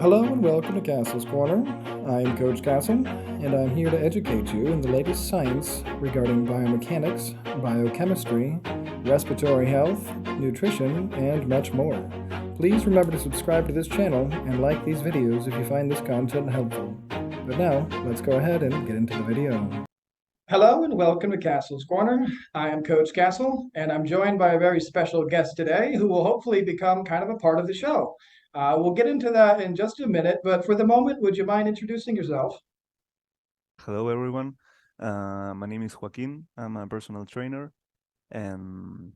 Hello and welcome to Castle's Corner. I am Coach Castle, and I'm here to educate you in the latest science regarding biomechanics, biochemistry, respiratory health, nutrition, and much more. Please remember to subscribe to this channel and like these videos if you find this content helpful. But now, let's go ahead and get into the video. Hello and welcome to Castle's Corner. I am Coach Castle, and I'm joined by a very special guest today who will hopefully become kind of a part of the show. We'll get into that in just a minute, but for the moment, would you mind introducing yourself? Hello, everyone. My name is Joaquin. I'm a personal trainer, and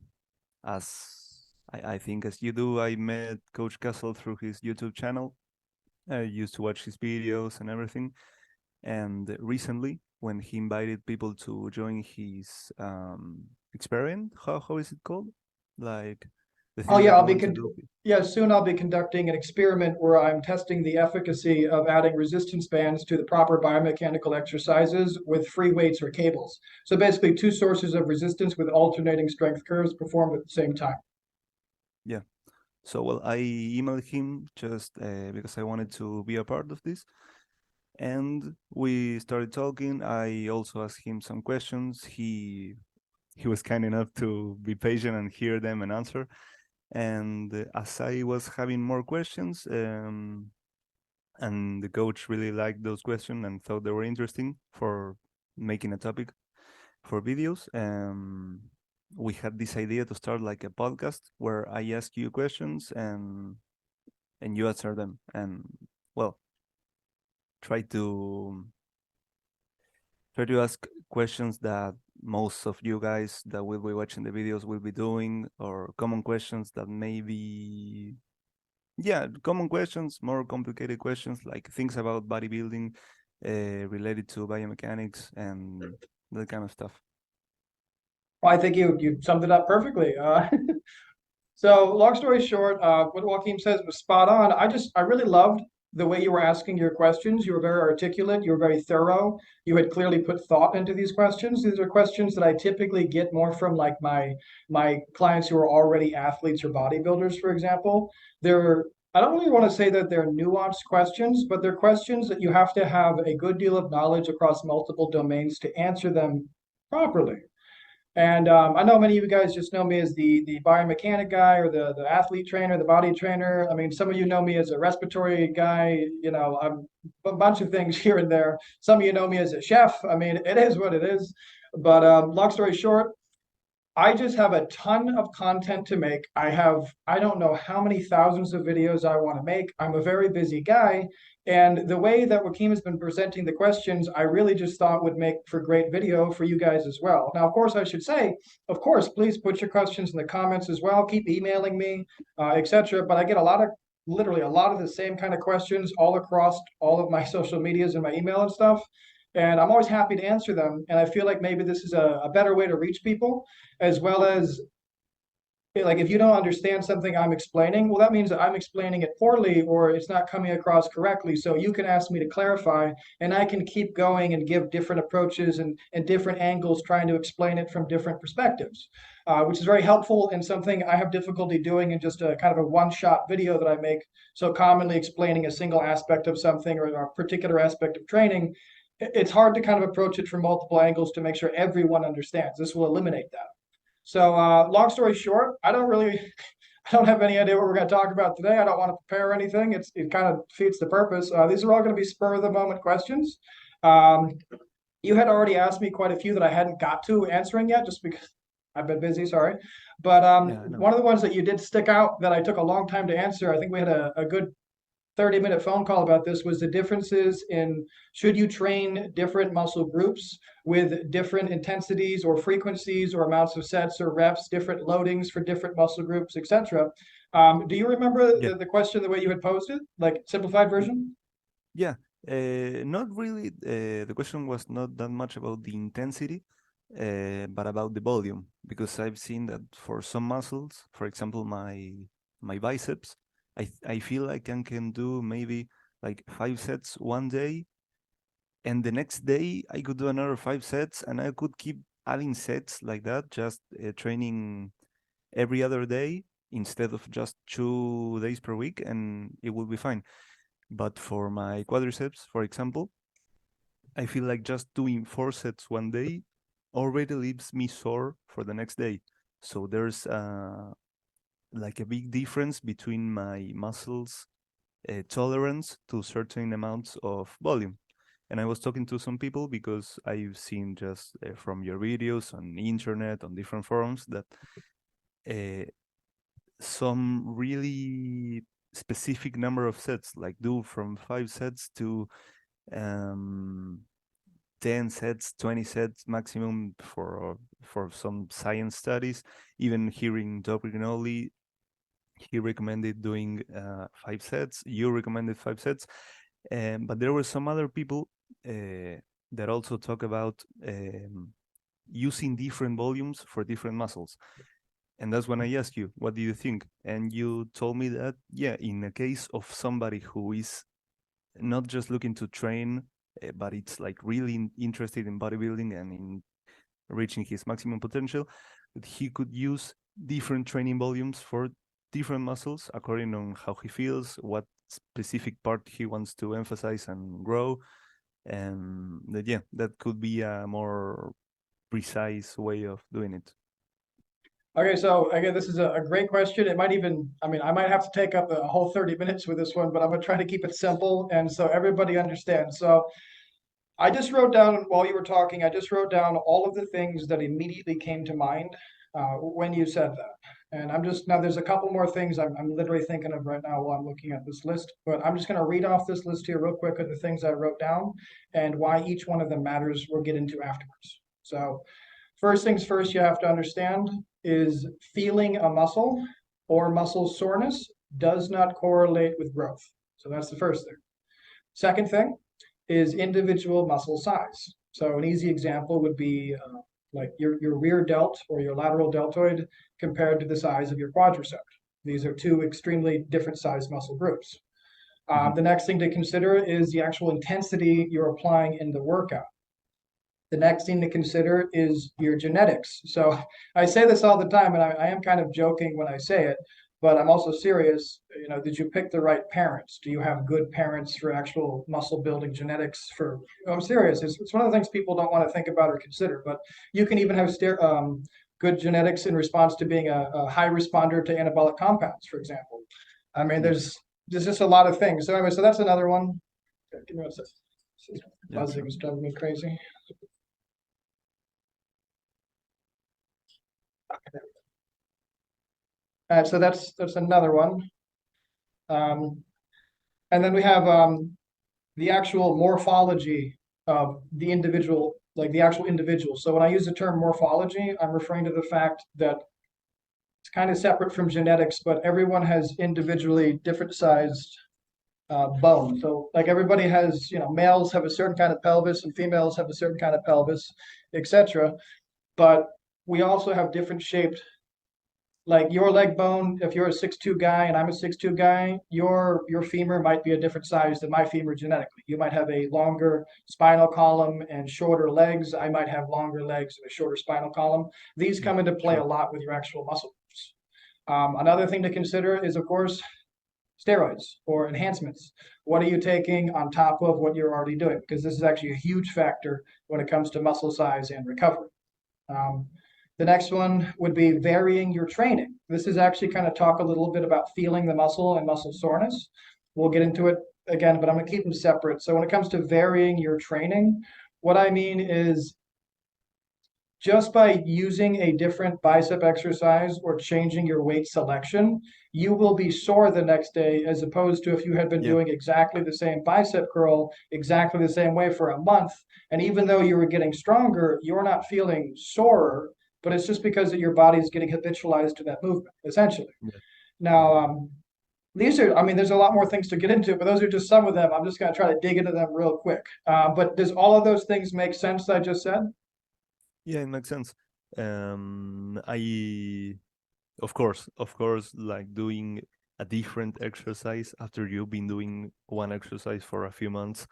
I think as you do, I met Coach Castle through his YouTube channel. I used to watch his videos and everything. And recently, when he invited people to join his experiment, how is it called? Like the Oh thing yeah, that you want to do. soon I'll be conducting an experiment where I'm testing the efficacy of adding resistance bands to the proper biomechanical exercises with free weights or cables. So basically, two sources of resistance with alternating strength curves performed at the same time. Yeah. So well, I emailed him just because I wanted to be a part of this. And we started talking. I also asked him some questions. He was kind enough to be patient and hear them and answer. And as I was having more questions, and the coach really liked those questions and thought they were interesting for making a topic for videos, we had this idea to start like a podcast where I ask you questions and you answer them. And well, try to try to ask questions that most of you guys that will be watching the videos will be doing, or common questions that maybe, yeah, common questions, more complicated questions, like things about bodybuilding, related to biomechanics and that kind of stuff. Well, I think you summed it up perfectly. So long story short, what Joaquin says was spot on. I really loved the way you were asking your questions. You were very articulate. You were very thorough. You had clearly put thought into these questions. These are questions that I typically get more from like my clients who are already athletes or bodybuilders, for example. They're I don't really want to say that they're nuanced questions, but they're questions that you have to have a good deal of knowledge across multiple domains to answer them properly. And I know many of you guys just know me as the biomechanic guy or the athlete trainer, the body trainer. I mean, some of you know me as a respiratory guy. I'm a bunch of things here and there. Some of you know me as a chef. I mean, it is what it is. But long story short, I just have a ton of content to make. I don't know how many thousands of videos I want to make. I'm a very busy guy. And the way that Joaquin has been presenting the questions, I really just thought would make for great video for you guys as well. Now, of course, I should say, of course, please put your questions in the comments as well. Keep emailing me, etc. But I get literally a lot of the same kind of questions all across all of my social medias and my email and stuff. And I'm always happy to answer them. And I feel like maybe this is a better way to reach people as well as like if you don't understand something I'm explaining, well, that means that I'm explaining it poorly or it's not coming across correctly. So you can ask me to clarify, and I can keep going and give different approaches and different angles, trying to explain it from different perspectives, which is very helpful and something I have difficulty doing in just a kind of a one-shot video that I make. So commonly explaining a single aspect of something or a particular aspect of training, it's hard to kind of approach it from multiple angles to make sure everyone understands. This will eliminate that. So, long story short, I don't have any idea what we're going to talk about today. I don't want to prepare anything. It kind of defeats the purpose. These are all going to be spur of the moment questions. Um, you had already asked me quite a few that I hadn't got to answering yet, just because I've been busy. Sorry, but Yeah, I know. one of the ones that you did stick out that I took a long time to answer. I think we had a good 30-minute phone call about this was the differences in should you train different muscle groups with different intensities or frequencies or amounts of sets or reps, different loadings for different muscle groups, etc. Do you remember Yeah. the question the way you had posed it, like simplified version? Yeah, not really. The question was not that much about the intensity, but about the volume, because I've seen that for some muscles, for example, my biceps, I feel like I can do maybe like 5 sets one day, and the next day I could do another 5 sets, and I could keep adding sets like that, just training every other day instead of just 2 days per week, and it will be fine. But for my quadriceps, for example, I feel like just doing 4 sets one day already leaves me sore for the next day. So there's like a big difference between my muscles tolerance to certain amounts of volume. And I was talking to some people because I've seen just from your videos on the internet, on different forums, that uh, some really specific number of sets, like do from 5 sets to um, 10 sets, 20 sets maximum for some science studies. Even hearing Dr. Gnoli, he recommended doing 5 sets. You recommended 5 sets. But there were some other people that also talk about using different volumes for different muscles. And that's when I asked you, what do you think? And you told me that, yeah, in a case of somebody who is not just looking to train, but it's like really interested in bodybuilding and in reaching his maximum potential, that he could use different training volumes for different muscles according on how he feels, what specific part he wants to emphasize and grow. And that, yeah, that could be a more precise way of doing it. Okay, so again, this is a great question. It might even, I mean, I might have to take up a whole 30 minutes with this one, but I'm gonna try to keep it simple and so everybody understands. So I just wrote down while you were talking, I just wrote down all of the things that immediately came to mind when you said that. And I'm just now there's a couple more things I'm literally thinking of right now while I'm looking at this list, but I'm just going to read off this list here real quick of the things I wrote down and why each one of them matters we'll get into afterwards. So first things first, you have to understand is feeling a muscle or muscle soreness does not correlate with growth. So that's the first thing. Second thing is individual muscle size. So an easy example would be like your rear delt or your lateral deltoid compared to the size of your quadricep. These are two extremely different sized muscle groups. Mhm. The next thing to consider is the actual intensity you're applying in the workout. The next thing to consider is your genetics. So I say this all the time, and I am kind of joking when I say it, but I'm also serious. You know, did you pick the right parents? Do you have good parents for actual muscle building genetics? I'm serious. It's one of the things people don't want to think about or consider. But you can even have good genetics in response to being a high responder to anabolic compounds, for example. I mean, Yeah, there's just a lot of things. So anyway, so that's another one. Give me one second. yeah, Buzzing sure. is driving me crazy. So that's another one. Um, and then we have the actual morphology of the individual, like the actual individual. So when I use the term morphology, I'm referring to the fact that it's kind of separate from genetics, but everyone has individually different sized bone. So like everybody has, you know, males have a certain kind of pelvis and females have a certain kind of pelvis, etc. But we also have different shaped like your leg bone, if you're a 6'2" guy and I'm a 6'2" guy, your femur might be a different size than my femur genetically. You might have a longer spinal column and shorter legs. I might have longer legs and a shorter spinal column. These Yeah, come into play a sure. lot with your actual muscle groups. Another thing to consider is, of course, steroids or enhancements. What are you taking on top of what you're already doing? Because this is actually a huge factor when it comes to muscle size and recovery. Um, the next one would be varying your training. This is actually kind of talk a little bit about feeling the muscle and muscle soreness. We'll get into it again, but I'm going to keep them separate. So when it comes to varying your training, what I mean is just by using a different bicep exercise or changing your weight selection, you will be sore the next day, as opposed to if you had been Yeah, doing exactly the same bicep curl exactly the same way for a month. And even though you were getting stronger, you're not feeling sorer, but it's just because your body is getting habitualized to that movement, essentially. yeah, yeah. Now, these are, I mean, there's a lot more things to get into, but those are just some of them. I'm just going to try to dig into them real quick. But does all of those things make sense that I just said? Yeah, it makes sense. I, of course, like doing a different exercise after you've been doing one exercise for a few months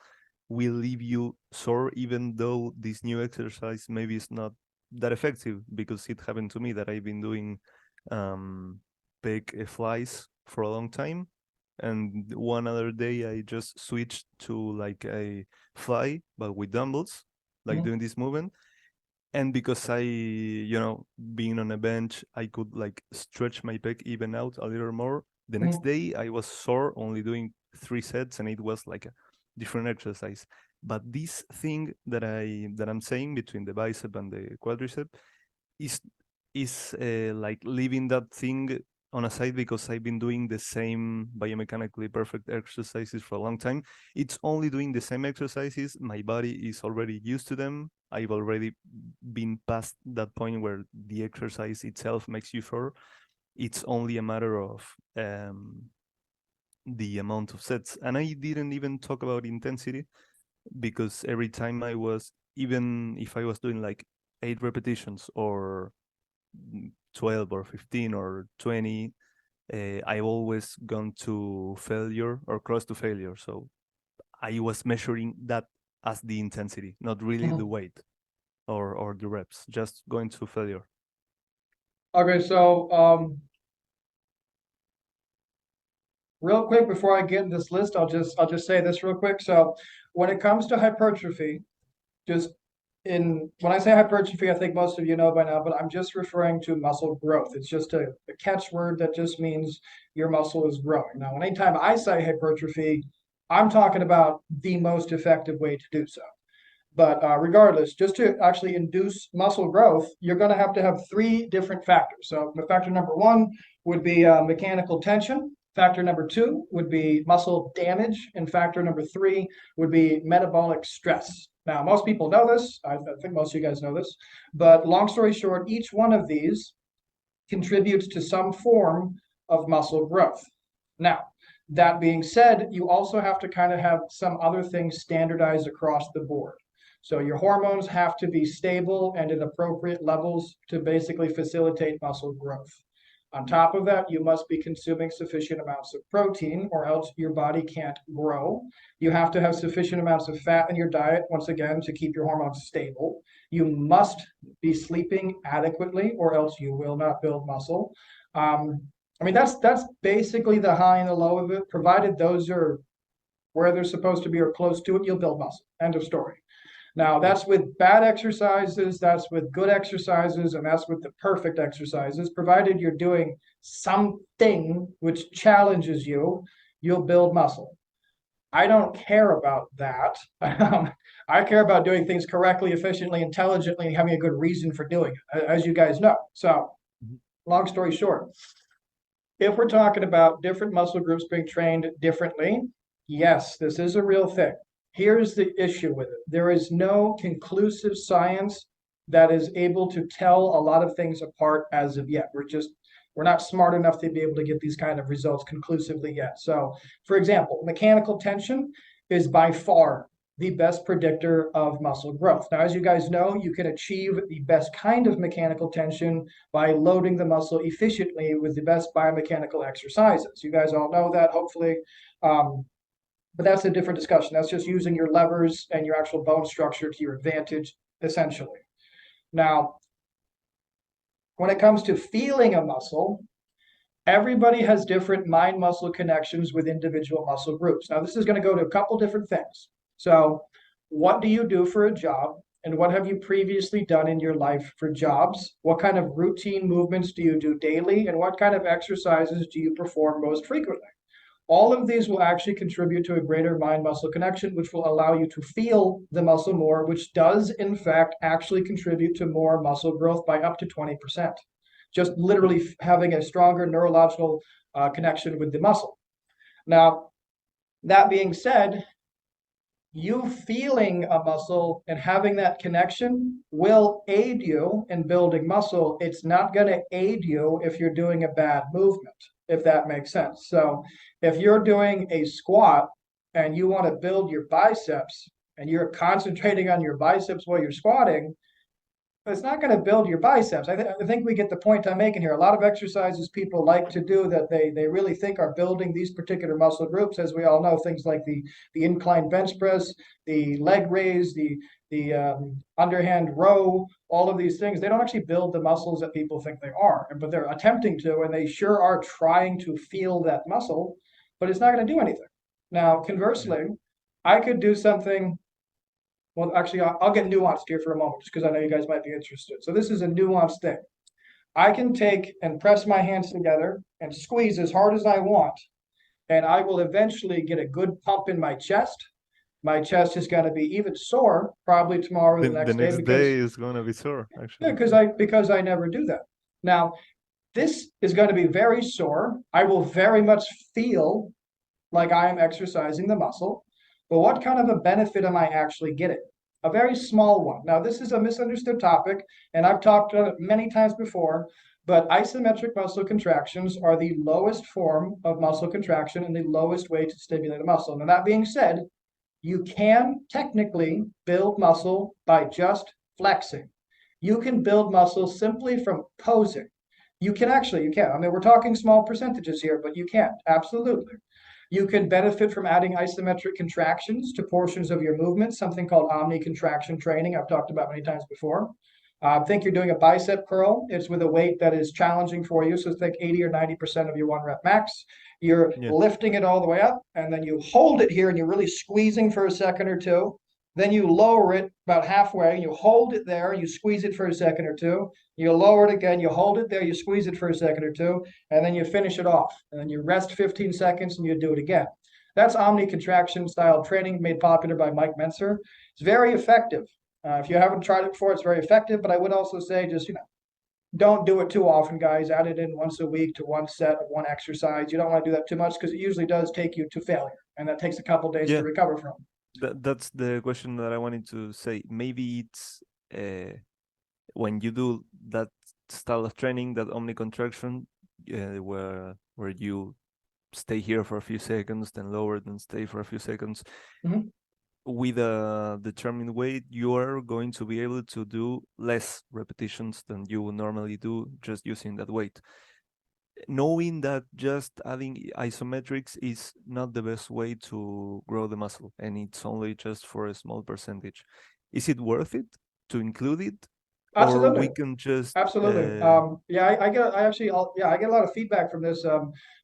will leave you sore, even though this new exercise maybe is not that effective. Because it happened to me that I've been doing um, pec flies for a long time, And one other day I just switched to like a fly, but with dumbbells, like Mhm. doing this movement. And because being on a bench, I could like stretch my pec even out a little more. The next Mhm. day I was sore only doing 3 sets, and it was like a different exercise. But this thing that I'm saying between the bicep and the quadricep is like leaving that thing on a side, because I've been doing the same biomechanically perfect exercises for a long time. It's only doing the same exercises. My body is already used to them. I've already been past that point where the exercise itself makes you sore. It's only a matter of the amount of sets. And I didn't even talk about intensity, because every time even if I was doing like 8 repetitions or 12 or 15 or 20, I've always gone to failure or close to failure. So I was measuring that as the intensity, not really the Mhm. weight or the reps, just going to failure. Okay, so real quick before I get in this list, I'll just say this real quick. So when it comes to hypertrophy, just when I say hypertrophy, I think most of you know by now, but I'm just referring to muscle growth. It's just a catchword that just means your muscle is growing. Now, anytime I say hypertrophy, I'm talking about the most effective way to do so. But regardless, just to actually induce muscle growth, you're going to have three different factors. So, factor number one would be mechanical tension. Factor number two would be muscle damage. And factor number three would be metabolic stress. Now, most people know this. I think most of you guys know this. But long story short, each one of these contributes to some form of muscle growth. Now, that being said, you also have to kind of have some other things standardized across the board. So your hormones have to be stable and at appropriate levels to basically facilitate muscle growth. On top of that, you must be consuming sufficient amounts of protein, or else your body can't grow. You have to have sufficient amounts of fat in your diet, once again, to keep your hormones stable. You must be sleeping adequately, or else you will not build muscle. Um, I mean, that's basically the high and the low of it. Provided those are where they're supposed to be or close to it, you'll build muscle. End of story. Now, Yep. that's with bad exercises, that's with good exercises, and that's with the perfect exercises. Provided you're doing something which challenges you, you'll build muscle. I don't care about that. I care about doing things correctly, efficiently, intelligently, and having a good reason for doing it, as you guys know. So, Mhm. long story short, if we're talking about different muscle groups being trained differently, yes, this is a real thing. Here's the issue with it. There is no conclusive science that is able to tell a lot of things apart as of yet. We're not smart enough to be able to get these kind of results conclusively yet. So, for example, mechanical tension is by far the best predictor of muscle growth. Now, as you guys know, you can achieve the best kind of mechanical tension by loading the muscle efficiently with the best biomechanical exercises. You guys all know that, hopefully. Um, but that's a different discussion. That's just using your levers and your actual bone structure to your advantage, essentially. Now, when it comes to feeling a muscle, everybody has different mind muscle connections with individual muscle groups. Now, this is going to go to a couple different things. So, what do you do for a job? And what have you previously done in your life for jobs? What kind of routine movements do you do daily? And what kind of exercises do you perform most frequently? All of these will actually contribute to a greater mind muscle connection, which will allow you to feel the muscle more, which does, in fact, actually contribute to more muscle growth by up to 20%. Just Yep. literally having a stronger neurological connection with the muscle. Now, that being said, you feeling a muscle and having that connection will aid you in building muscle. It's not going to aid you if you're doing a bad movement, if that makes sense. So, if you're doing a squat and you want to build your biceps and you're concentrating on your biceps while you're squatting, it's not going to build your biceps. I think we get the point I'm making here. A lot of exercises people like to do that they really think are building these particular muscle groups, as we all know, things like the incline bench press, the leg raise, the underhand row, all of these things. They don't actually build the muscles that people think they are, but they're attempting to, and they sure are trying to feel that muscle. but it's not going to do anything. Now, conversely, I could do something. Well, actually, I'll get nuanced here for a moment, just because I know you guys might be interested. So this is a nuanced thing. I can take and press my hands together and squeeze as hard as I want, and I will eventually get a good pump in my chest. My chest is going to be even sore probably tomorrow or the The next day next day because is gonna be sore, yeah, actually. because I never do that. Now, this is going to be very sore. I will very much feel like I am exercising the muscle. But what kind of a benefit am I actually getting? A very small one. Now, this is a misunderstood topic, and I've talked about it many times before, but isometric muscle contractions are the lowest form of muscle contraction and the lowest way to stimulate a muscle. Now, that being said, you can technically build muscle by just flexing. You can build muscle simply from posing. You can. I mean, we're talking small percentages here, but you can, absolutely. You can benefit from adding isometric contractions to portions of your movement, something called omni-contraction training I've talked about many times before. Think you're doing a bicep curl. It's with a weight that is challenging for you. So think 80 or 90% of your one rep max. You're Yeah. lifting it all the way up, and then you hold it here and you're really squeezing for a second or two. Then you lower it about halfway, and you hold it there, you squeeze it for a second or two. You lower it again, you hold it there, you squeeze it for a second or two, and then you finish it off. And then you rest 15 seconds and you do it again. That's omni-contraction style training made popular by Mike Mentzer. It's very effective. If you haven't tried it before, it's very effective. But I would also say just, don't do it too often, guys. Add it in once a week to one set of one exercise. You don't want to do that too much because it usually does take you to failure. And that takes a couple days Yeah, to recover from. that's the question that I wanted to say. Maybe it's when you do that style of training, that omni contraction, where you stay here for a few seconds, then lower, then stay for a few seconds. Mhm. With a determined weight, you are going to be able to do less repetitions than you would normally do just using that weight. Knowing that just adding isometrics is not the best way to grow the muscle, and it's only just for a small percentage. Is it worth it to include it, or Absolutely. we can just Absolutely. Yeah, I get a lot of feedback from this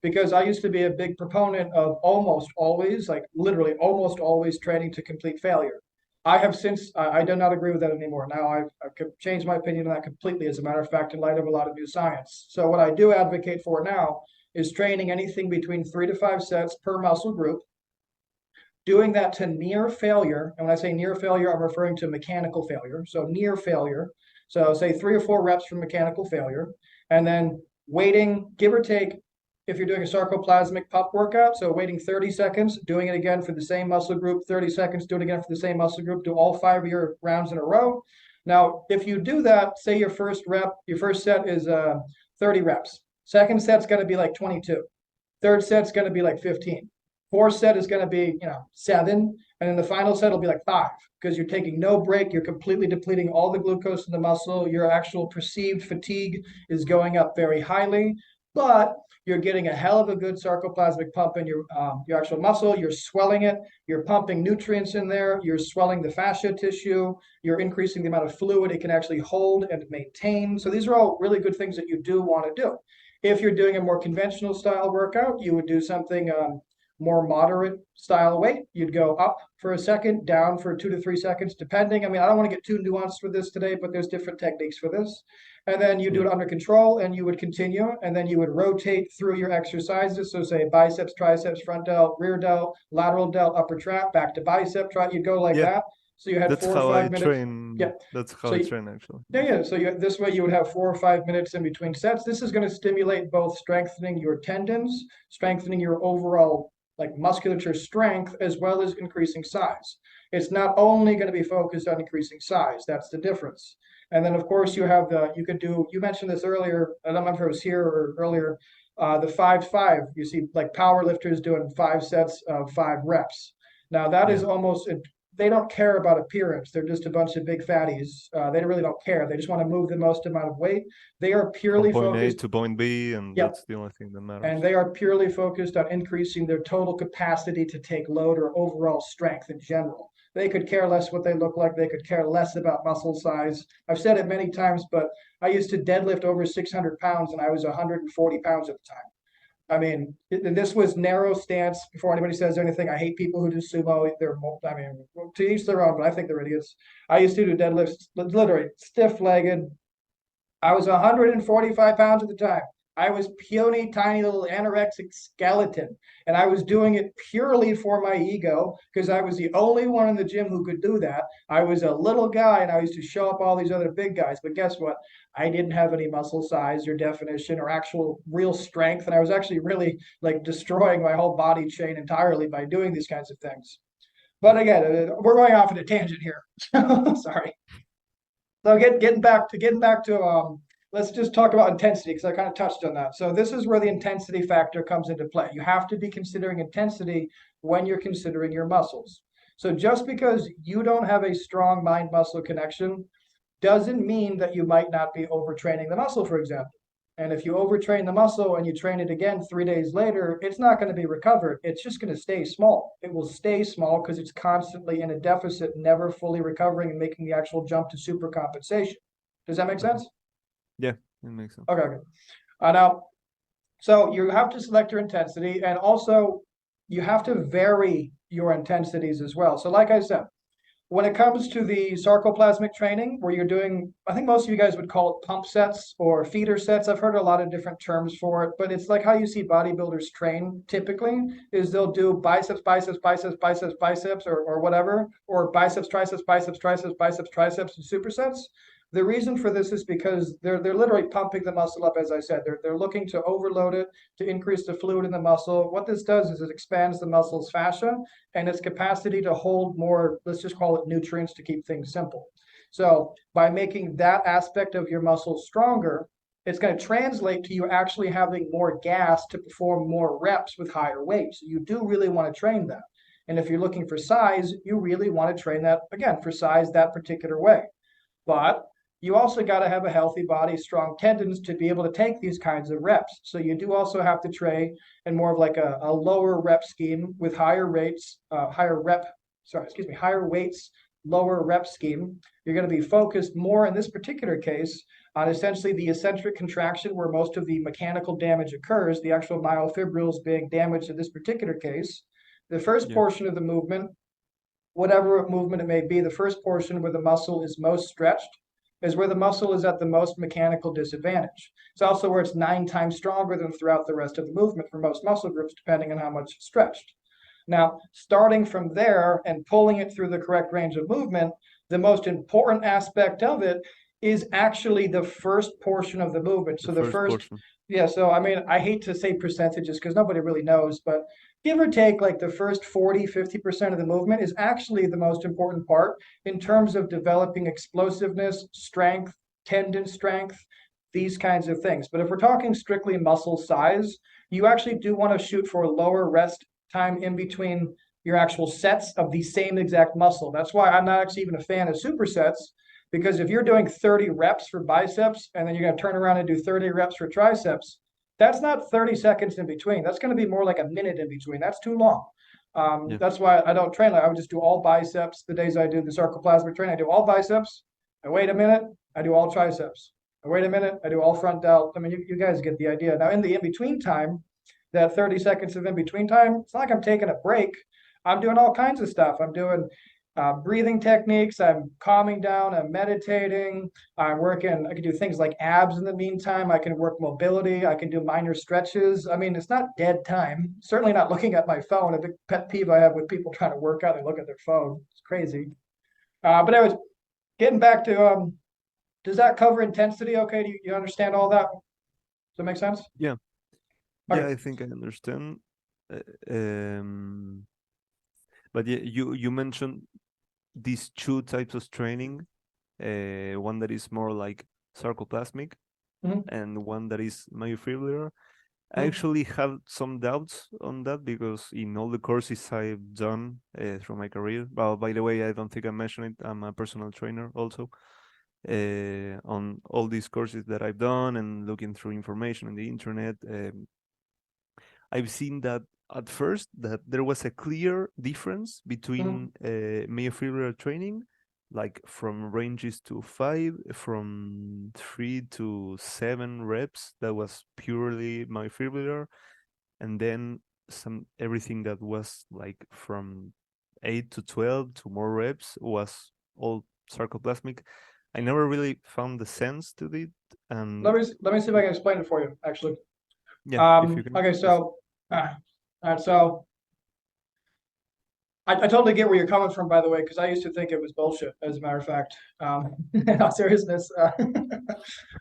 because I used to be a big proponent of almost always, like literally almost always training to complete failure. I have since, I do not agree with that anymore. Now I've changed my opinion on that completely, as a matter of fact, in light of a lot of new science. So what I do advocate for now is training anything between 3 to 5 sets per muscle group, doing that to near failure. And when I say near failure, I'm referring to mechanical failure. So near failure. So say 3 or 4 reps for mechanical failure, and then waiting, give or take, if you're doing a sarcoplasmic pump workout, so waiting 30 seconds, doing it again for the same muscle group, 30 seconds, doing it again for the same muscle group, do all 5 of your rounds in a row. Now, if you do that, say your first set is 30 reps. Second set's going to be like 22. Third set's going to be like 15. Fourth set is going to be, 7. And then the final set will be like 5 because you're taking no break. You're completely depleting all the glucose in the muscle. Your actual perceived fatigue is going up very highly, but you're getting a hell of a good sarcoplasmic pump in your actual muscle. You're swelling it. You're pumping nutrients in there. You're swelling the fascia tissue. You're increasing the amount of fluid it can actually hold and maintain. So these are all really good things that you do want to do. If you're doing a more conventional style workout, you would do something more moderate style weight. You'd go up for a second, down for 2 to 3 seconds, depending. I mean, I don't want to get too nuanced with this today, but there's different techniques for this. And then you do yeah. it under control and you would continue. And then you would rotate through your exercises. So say biceps, triceps, front delt, rear delt, lateral delt, upper trap, back to bicep, you'd go like Yeah, that. So you had that's 4 or 5 minutes. Yeah. That's how So I train, actually. yeah. So this way you would have 4 or 5 minutes in between sets. This is going to stimulate both strengthening your tendons, strengthening your overall like musculature strength, as well as increasing size. It's not only going to be focused on increasing size. That's the difference. And then of course you mentioned this earlier. I don't know if it was here or earlier. The 5-5. You see like power lifters doing 5 sets of 5 reps. Now that is Yeah. almost they don't care about appearance. They're just a bunch of big fatties. They really don't care. They just want to move the most amount of weight. They are From purely point A focused. to point B, and Yep. that's the only thing that And matters. they are purely focused on increasing their total capacity to take load or overall strength in general. They could care less what they look like. They could care less about muscle size. I've said it many times, but I used to deadlift over 600 pounds and I was 140 pounds at the time. I mean, and this was narrow stance before anybody says anything. I hate people who do sumo. I mean, to each their own, but I think they're idiots. I used to do deadlifts, literally stiff-legged. I was 145 pounds at the time. I was puny, tiny little anorexic skeleton. And I was doing it purely for my ego because I was the only one in the gym who could do that. I was a little guy and I used to show up all these other big guys. But guess what? I didn't have any muscle size or definition or actual real strength. And I was actually really like destroying my whole body chain entirely by doing these kinds of things. But again, we're going off on a tangent here. Sorry. So getting back to let's just talk about intensity because I kind of touched on that. So this is where the intensity factor comes into play. You have to be considering intensity when you're considering your muscles. So just because you don't have a strong mind muscle connection doesn't mean that you might not be overtraining the muscle, for example. And if you overtrain the muscle and you train it again 3 days later, it's not going to be recovered. It's just going to stay small. It will stay small because it's constantly in a deficit, never fully recovering and making the actual jump to super compensation. Does that make sense? Yeah, it makes sense. Okay. Now, so you have to select your intensity and also you have to vary your intensities as well. So like I said, when it comes to the sarcoplasmic training, where you're doing, I think most of you guys would call it pump sets or feeder sets. I've heard a lot of different terms for it, but it's like how you see bodybuilders train typically is they'll do biceps, biceps, biceps, biceps, biceps, or whatever, or biceps, triceps, biceps, triceps, biceps, triceps, and supersets. The reason for this is because they're literally pumping the muscle up, as I said. They're looking to overload it to increase the fluid in the muscle. What this does is it expands the muscle's fascia and its capacity to hold more, let's just call it nutrients to keep things simple. So by making that aspect of your muscle stronger, it's going to translate to you actually having more gas to perform more reps with higher weights. You do really want to train that. And if you're looking for size, you really want to train that, again, for size that particular way. But you also got to have a healthy body, strong tendons to be able to take these kinds of reps. So you do also have to train in more of like a lower rep scheme with higher weights, higher weights, lower rep scheme. You're going to be focused more in this particular case on essentially the eccentric contraction where most of the mechanical damage occurs, the actual myofibrils being damaged in this particular case. The first portion of the movement, whatever movement it may be, the first portion where the muscle is most stretched is where the muscle is at the most mechanical disadvantage. It's also where it's 9 times stronger than throughout the rest of the movement for most muscle groups, depending on how much it's stretched. Now, starting from there and pulling it through the correct range of movement, the most important aspect of it is actually the first portion of the movement. So the first portion. Yeah, so I mean, I hate to say percentages because nobody really knows, but give or take, like the first 40-50% of the movement is actually the most important part in terms of developing explosiveness, strength, tendon strength, these kinds of things. But if we're talking strictly muscle size, you actually do want to shoot for a lower rest time in between your actual sets of the same exact muscle. That's why I'm not actually even a fan of supersets, because if you're doing 30 reps for biceps and then you're going to turn around and do 30 reps for triceps, that's not 30 seconds in between. That's going to be more like a minute in between. That's too long. That's why I don't train. I would just do all biceps. The days I do the sarcoplasmic training, I do all biceps. I wait a minute, I do all triceps. I wait a minute, I do all front delt. I mean, you guys get the idea. Now, in the in-between time, that 30 seconds of in-between time, it's not like I'm taking a break. I'm doing all kinds of stuff. I'm doing breathing techniques. I'm calming down. I'm meditating. I'm working. I can do things like abs in the meantime. I can work mobility. I can do minor stretches. I mean, it's not dead time. Certainly not looking at my phone. A big pet peeve I have with people trying to work out, they look at their phone. It's crazy. But I was getting back to, does that cover intensity? Okay, do you understand all that? Does that make sense? Yeah. Okay. Yeah, I think I understand. But yeah, you mentioned these two types of training, one that is more like sarcoplasmic Mhm. and one that is myofibrillar. I Mhm. actually have some doubts on that because in all the courses I've done through my career, well, by the way, I don't think I mentioned it, I'm a personal trainer also. On all these courses that I've done and looking through information on the internet, I've seen that at first that there was a clear difference Mhm. between myofibrillar training, like from ranges to 5, from 3 to 7 reps. That was purely myofibrillar, and then everything that was like from 8 to 12 to more reps was all sarcoplasmic. I never really found the sense to it, and Let me see if I can explain it for you, actually. yeah, if you can, Okay, please. so all right, so I totally get where you're coming from, by the way, because I used to think it was bullshit, as a matter of fact. In all seriousness.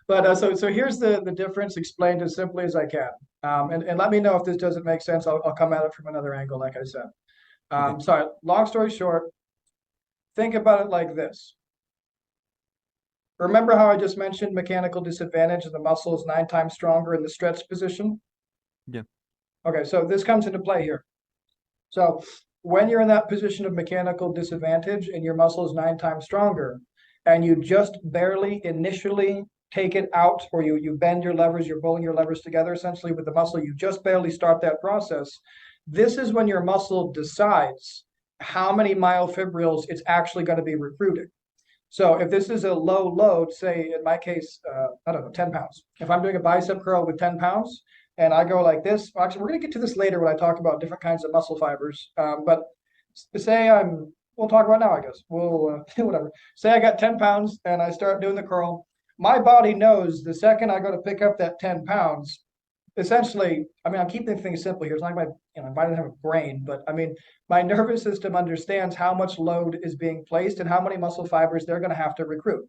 But so here's the difference explained as simply as I can. And let me know if this doesn't make sense. I'll come at it from another angle, like I said. Okay. Sorry, long story short, think about it like this. Remember how I just mentioned mechanical disadvantage and the muscle is 9 times stronger in the stretch position? Yeah. Okay, so this comes into play here. So when you're in that position of mechanical disadvantage and your muscle is 9 times stronger, and you just barely initially take it out, or you bend your levers, you're pulling your levers together essentially with the muscle, you just barely start that process. This is when your muscle decides how many myofibrils it's actually going to be recruiting. So if this is a low load, say in my case, I don't know, 10 pounds. If I'm doing a bicep curl with 10 pounds and I go like this, actually, we're going to get to this later when I talk about different kinds of muscle fibers. But say we'll talk about now, I guess. We'll, whatever. Say I got 10 pounds and I start doing the curl. My body knows the second I go to pick up that 10 pounds, essentially, I mean, I'm keeping things simple here. It's not like my body doesn't have a brain, but I mean, my nervous system understands how much load is being placed and how many muscle fibers they're going to have to recruit.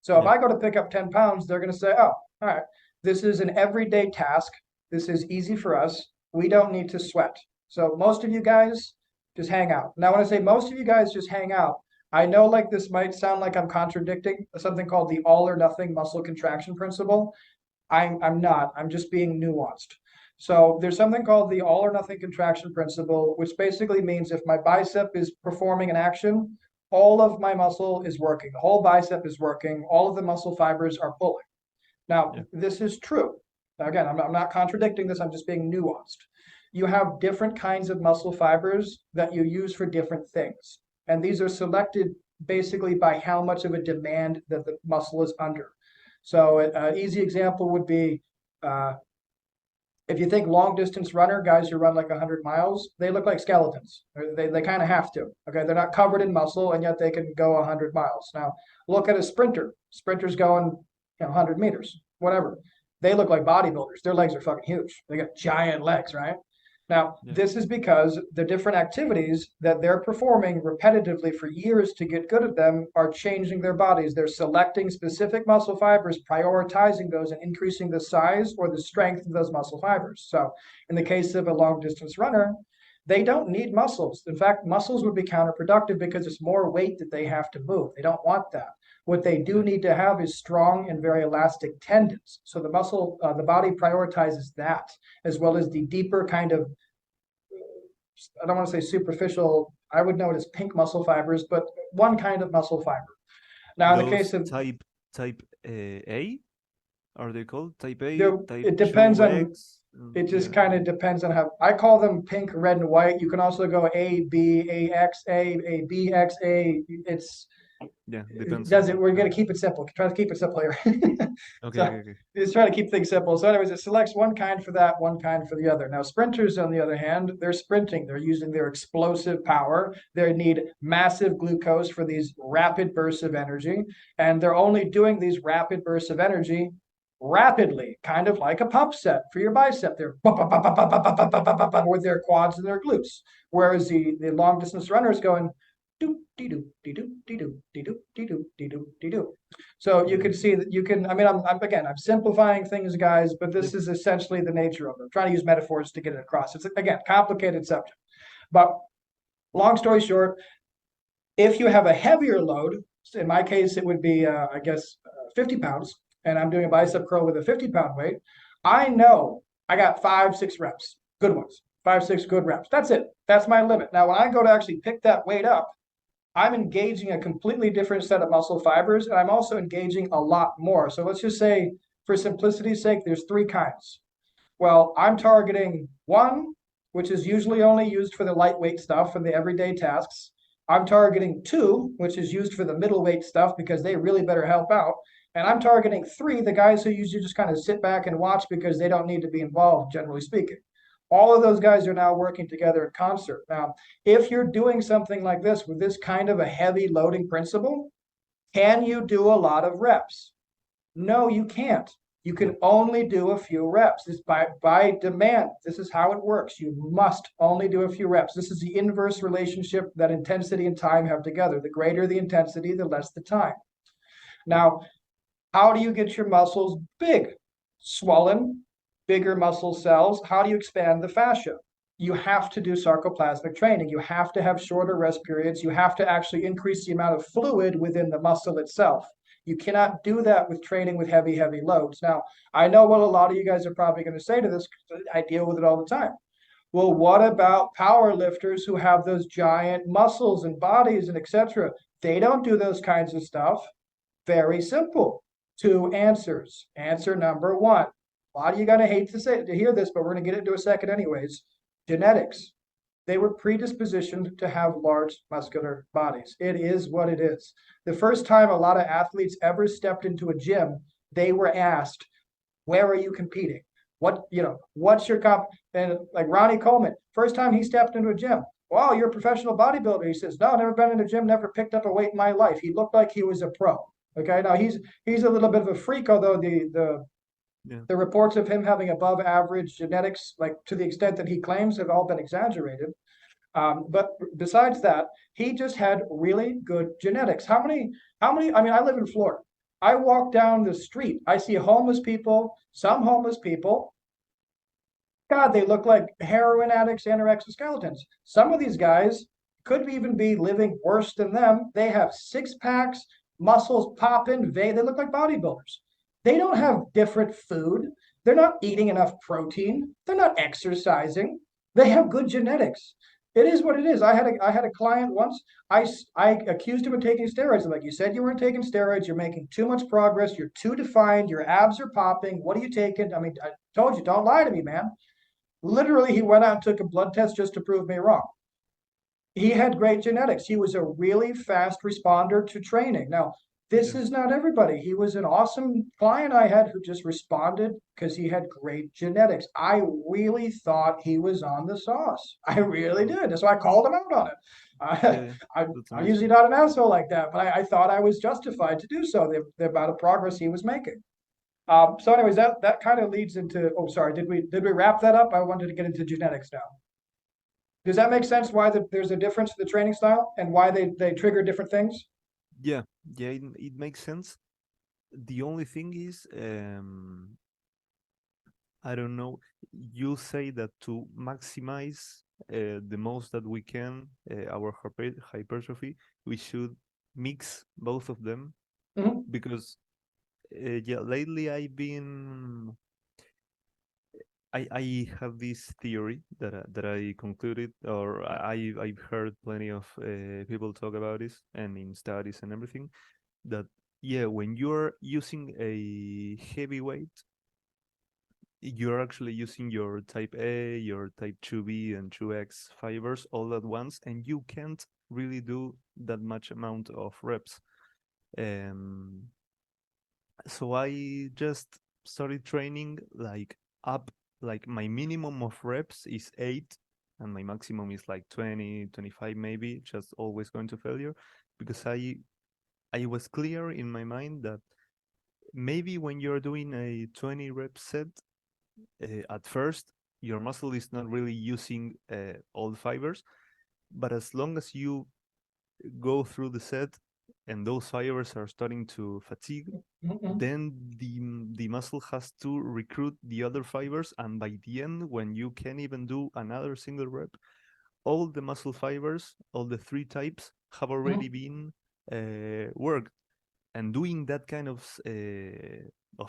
So if Yeah. I go to pick up 10 pounds, they're going to say, oh, all right, this is an everyday task. This is easy for us. We don't need to sweat. So most of you guys just hang out. Now, when I say most of you guys just hang out, I know like this might sound like I'm contradicting something called the all or nothing muscle contraction principle. I'm not. I'm just being nuanced. So there's something called the all or nothing contraction principle, which basically means if my bicep is performing an action, all of my muscle is working. The whole bicep is working. All of the muscle fibers are pulling. Now, Yeah. this is true. Again, I'm not contradicting this. I'm just being nuanced. You have different kinds of muscle fibers that you use for different things. And these are selected basically by how much of a demand that the muscle is under. So an easy example would be uh, if you think long distance runner, guys who run like 100 miles, they look like skeletons. They kind of have to. Okay, they're not covered in muscle, and yet they can go 100 miles. Now, look at a sprinter. Sprinter's going 100 meters, whatever. They look like bodybuilders. Their legs are fucking huge. They got giant legs, right? Now, Yeah. this is because the different activities that they're performing repetitively for years to get good at them are changing their bodies. They're selecting specific muscle fibers, prioritizing those, and increasing the size or the strength of those muscle fibers. So, in the case of a long distance runner, they don't need muscles. In fact, muscles would be counterproductive because it's more weight that they have to move. They don't want that. What they do need to have is strong and very elastic tendons. So the body prioritizes that, as well as the deeper kind of, I don't want to say superficial, I would know it as pink muscle fibers, but one kind of muscle fiber. Now, in the case Those of, type A, are they called type A, type it depends 2X? on, it just Yeah. kind of depends on how, I call them pink, red, and white. You can also go A, B, A, X, A, B, X, A. Yeah, It depends doesn't, on. we're going to keep it simple. Try to keep it simple here. Okay, So okay, okay. just trying to keep things simple. So anyways, it selects one kind for that, one kind for the other. Now sprinters, on the other hand, they're sprinting. They're using their explosive power. They need massive glucose for these rapid bursts of energy. And they're only doing these rapid bursts of energy rapidly, kind of like a pump set for your bicep. They're with their quads and their glutes. Whereas the long distance runner is going do dee do dee do dee do dee do dee do dee do dee do. So you Yeah. can see that you can. I mean, I'm simplifying things, guys, but Yeah. this is essentially the nature of it. I'm trying to use metaphors to get it across. It's again complicated subject, but long story short, if you have a heavier load, in my case, it would be I guess 50 pounds, and I'm doing a bicep curl with a 50-pound weight. I know I got 5, 6 reps, good ones, 5, 6 good reps. That's it. That's my limit. Now, when I go to actually pick that weight up, I'm engaging a completely different set of muscle fibers, and I'm also engaging a lot more. So let's just say, for simplicity's sake, there's 3 kinds. Well, I'm targeting one, which is usually only used for the lightweight stuff and the everyday tasks. I'm targeting two, which is used for the middleweight stuff because they really better help out. And I'm targeting three, the guys who usually just kind of sit back and watch because they don't need to be involved, generally speaking. All of those guys are now working together in concert. Now, if you're doing something like this with this kind of a heavy loading principle, can you do a lot of reps? No, you can't. You can only do a few reps. This by demand. This is how it works. You must only do a few reps. This is the inverse relationship that intensity and time have together. The greater the intensity, the less the time. Now, how do you get your muscles big? Swollen, bigger muscle cells. How do you expand the fascia? You have to do sarcoplasmic training. You have to have shorter rest periods. You have to actually increase the amount of fluid within the muscle itself. You cannot do that with training with heavy, heavy loads. Now, I know what a lot of you guys are probably going to say to this, because I deal with it all the time. Well, what about power lifters who have those giant muscles and bodies and etc.? They don't do those kinds of stuff. Very simple. Two answers. Answer number one. A lot of you gonna hate to hear this, but we're gonna get into a second anyways. Genetics. They were predispositioned to have large muscular bodies. It is what it is. The first time a lot of athletes ever stepped into a gym, they were asked, where are you competing? What's your comp? And like Ronnie Coleman, first time he stepped into a gym, wow, you're a professional bodybuilder. He says, no, never been in a gym, never picked up a weight in my life. He looked like he was a pro. Okay, now he's a little bit of a freak, although the reports of him having above average genetics, like to the extent that he claims, have all been exaggerated. But besides that, he just had really good genetics. How many? I mean, I live in Florida. I walk down the street, I see homeless people, some homeless people. God, they look like heroin addicts, anorexic skeletons. Some of these guys could even be living worse than them. They have six packs, muscles popping, they look like bodybuilders. They don't have different food. They're not eating enough protein. They're not exercising. They have good genetics. It is what it is. I had a client once. I accused him of taking steroids. I'm like, you said you weren't taking steroids. You're making too much progress. You're too defined. Your abs are popping. What are you taking? I mean, I told you, don't lie to me, man. Literally, he went out and took a blood test just to prove me wrong. He had great genetics. He was a really fast responder to training. Now, this Yeah. is not everybody. He was an awesome client I had who just responded because he had great genetics. I really thought he was on the sauce. I really Oh, did. That's why I called him out on it. yeah, yeah. That's I'm usually amazing. not an asshole like that, but I thought I was justified to do so, the amount of progress he was making. So anyways, that kind of leads into, oh, sorry, did we wrap that up? I wanted to get into genetics now. Does that make sense why there's a difference in the training style and why they trigger different things? Yeah, yeah, it makes sense. The only thing is, I don't know, you say that to maximize the most that we can our hypertrophy, we should mix both of them Mhm, because yeah, lately I have this theory that I concluded, or I've heard plenty of people talk about this and in studies and everything, that yeah, when you're using a heavy weight, you're actually using your type A, your type 2B and 2X fibers all at once, and you can't really do that much amount of reps. Um, so I just started training like up, like my minimum of reps is 8 and my maximum is like 20, 25 maybe, just always going to failure because I was clear in my mind that maybe when you're doing a 20 rep set, at first your muscle is not really using all the fibers, but as long as you go through the set and those fibers are starting to fatigue, mhm, mhm, then the muscle has to recruit the other fibers, and by the end, when you can't even do another single rep, all the muscle fibers, all the three types, have already mhm, been worked. And doing that kind of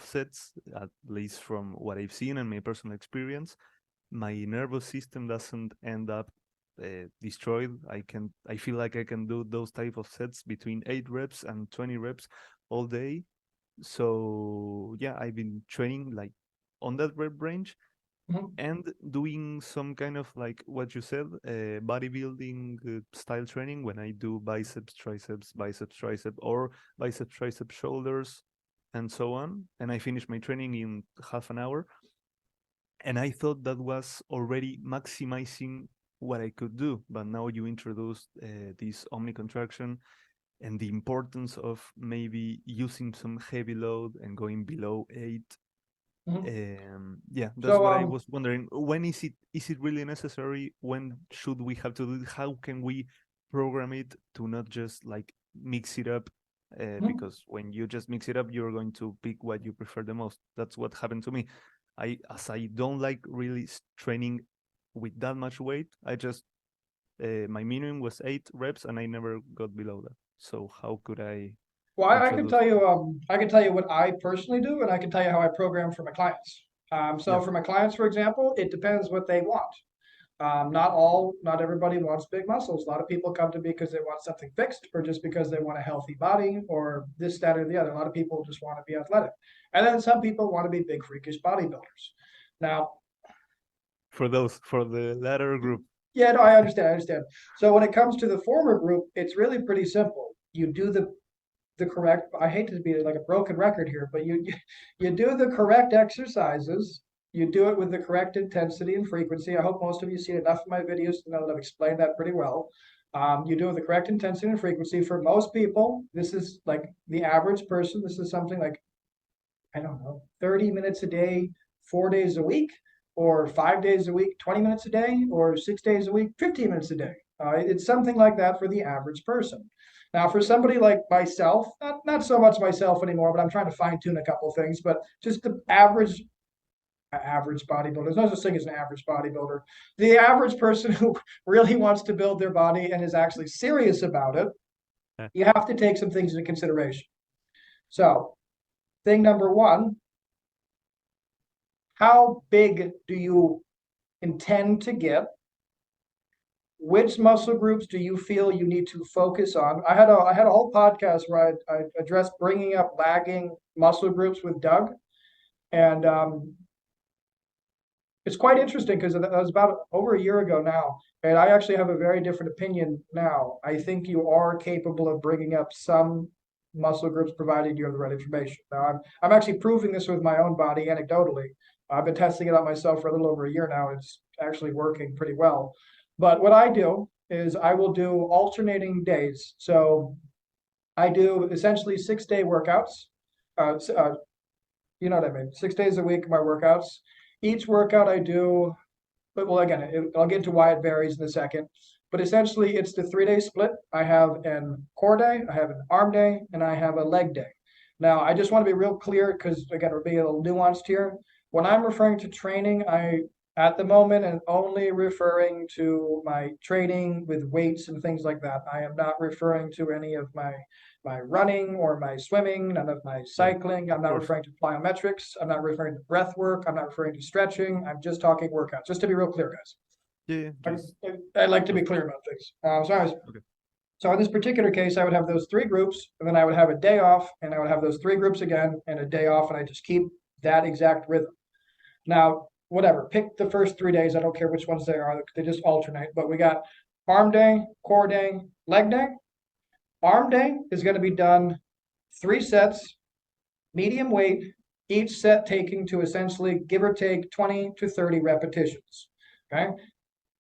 sets, at least from what I've seen and my personal experience, my nervous system doesn't end up destroyed. I feel like I can do those type of sets between 8 reps and 20 reps all day. So yeah, I've been training like on that rep range mhm, and doing some kind of like what you said, bodybuilding style training when I do biceps, tricep, or biceps, tricep, shoulders, and so on. And I finish my training in half an hour. And I thought that was already maximizing what I could do. But now you introduced this omni contraction and the importance of maybe using some heavy load and going below 8. Mhm. Yeah, that's So what I was wondering. When is it really necessary? When should we have to do it? How can we program it to not just like mix it up? mhm. Because when you just mix it up, you're going to pick what you prefer the most. That's what happened to me. I don't like really training with that much weight. I just my minimum was 8 reps, and I never got below that. So how could I Well, I can introduce? tell you, I can tell you what I personally do, and I can tell you how I program for my clients. So Yeah, for my clients, for example, it depends what they want. Not everybody wants big muscles. A lot of people come to me because they want something fixed, or just because they want a healthy body, or this, that, or the other. A lot of people just want to be athletic, and then some people want to be big, freakish bodybuilders. Now, for the latter group. yeah, no, I understand, I understand. So when it comes to the former group, it's really pretty simple. You do the correct, I hate to be like a broken record here, but you do the correct exercises. You do it with the correct intensity and frequency. I hope most of you seen enough of my videos to know that I've explained that pretty well. You do it with the correct intensity and frequency. For most people, this is like the average person. This is something like, I don't know, 30 minutes a day, 4 days a week, or 5 days a week, 20 minutes a day, or 6 days a week, 15 minutes a day. It's something like that for the average person. Now, for somebody like myself, not so much myself anymore, but I'm trying to fine tune a couple of things, but just the average bodybuilder. There's no such thing as an average bodybuilder. The average person who really wants to build their body and is actually serious about it, you have to take some things into consideration. So, thing number one, how big do you intend to get? Which muscle groups do you feel you need to focus on? I had a whole podcast where I addressed bringing up lagging muscle groups with Doug, and it's quite interesting because that was about over a year ago now, and I actually have a very different opinion now. I think you are capable of bringing up some muscle groups provided you have the right information. Now I'm actually proving this with my own body anecdotally. I've been testing it on myself for a little over a year now. It's actually working pretty well. But what I do is I will do alternating days. So I do essentially 6 day workouts. Uh, you know what I mean? 6 days a week, my workouts. Each workout I do, but well, again, I'll get into why it varies in a second. But essentially, it's the 3 day split. I have an core day, I have an arm day, and I have a leg day. Now, I just want to be real clear because, again, we're being a little nuanced here. When I'm referring to training, at the moment, am only referring to my training with weights and things like that. I am not referring to any of my running or my swimming, none of my Yeah, cycling. I'm of not course. referring to plyometrics. I'm not referring to breath work. I'm not referring to stretching. I'm just talking workouts, just to be real clear, guys. Yeah, yeah, just I like to be those clear questions. about things. Okay. So in this particular case, I would have those three groups, and then I would have a day off, and I would have those three groups again, and a day off, and I just keep that exact rhythm. Now, whatever, pick the first 3 days. I don't care which ones they are. They just alternate. But we got arm day, core day, leg day. Arm day is going to be done 3 sets, medium weight, each set taking to essentially give or take 20 to 30 repetitions. Okay.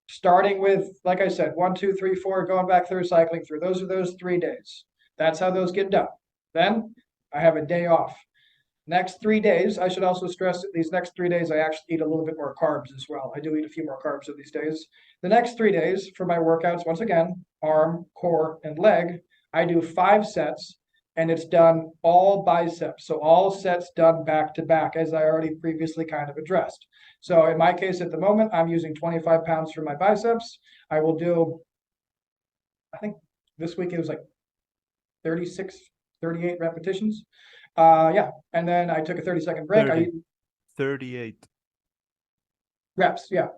Starting with, like I said, 1, 2, 3, 4, going back through, cycling through. Those are those 3 days. That's how those get done. Then I have a day off. Next 3 days, I should also stress that these next 3 days, I actually eat a little bit more carbs as well. I do eat a few more carbs on these days. The next 3 days for my workouts, once again, arm, core, and leg, I do 5 sets, and it's done all biceps. So all sets done back to back, as I already previously kind of addressed. So in my case at the moment, I'm using 25 pounds for my biceps. I will do, I think this week it was like 36, 38 repetitions. Yeah. And then I took a 30-second break. 30, 38. Reps, yeah.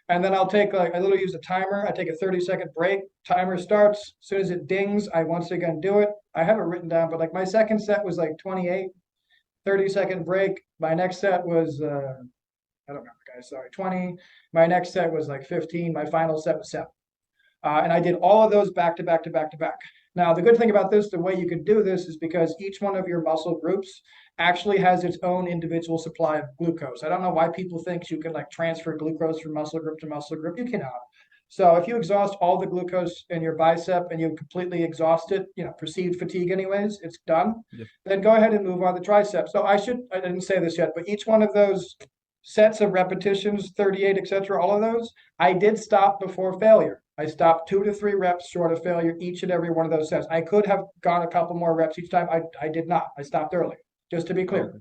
And then I'll take like, I literally use a timer. I take a 30-second break. Timer starts. As soon as it dings, I once again do it. I have it written down, but like my second set was like 28, 30-second break. My next set was I don't remember, guys, sorry, 20. My next set was like 15. My final set was 7. And I did all of those back to back to back to back. Now, the good thing about this, the way you can do this is because each one of your muscle groups actually has its own individual supply of glucose. I don't know why people think you can like transfer glucose from muscle group to muscle group. You cannot. So if you exhaust all the glucose in your bicep and you completely exhaust it, perceived fatigue anyways, it's done. Yeah. Then go ahead and move on to tricep. So I didn't say this yet, but each one of those sets of repetitions, 38, etc., all of those, I did stop before failure. I stopped 2 to 3 reps short of failure each and every one of those sets. I could have gone a couple more reps each time. I did not. I stopped early, just to be clear. Okay.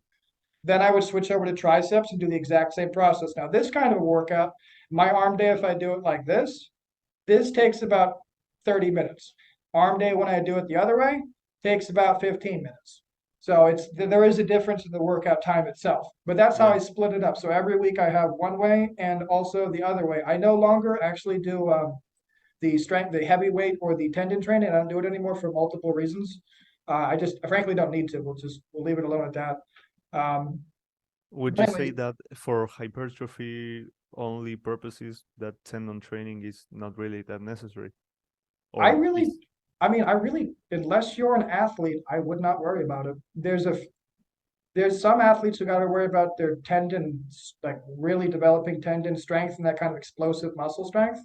Then I would switch over to triceps and do the exact same process. Now, this kind of a workout, my arm day, if I do it like this takes about 30 minutes. Arm day, when I do it the other way, takes about 15 minutes. So there is a difference in the workout time itself, but that's how Yeah. I split it up. So every week I have one way and also the other way. I no longer actually do the strength, the heavy weight or the tendon training. I don't do it anymore for multiple reasons. I frankly don't need to. We'll leave it alone at that. Would you But say anyway, that for hypertrophy only purposes, that tendon training is not really that necessary? I Or really, is I really, unless you're an athlete, I would not worry about it. There's some athletes who got to worry about their tendons, like really developing tendon strength and that kind of explosive muscle strength.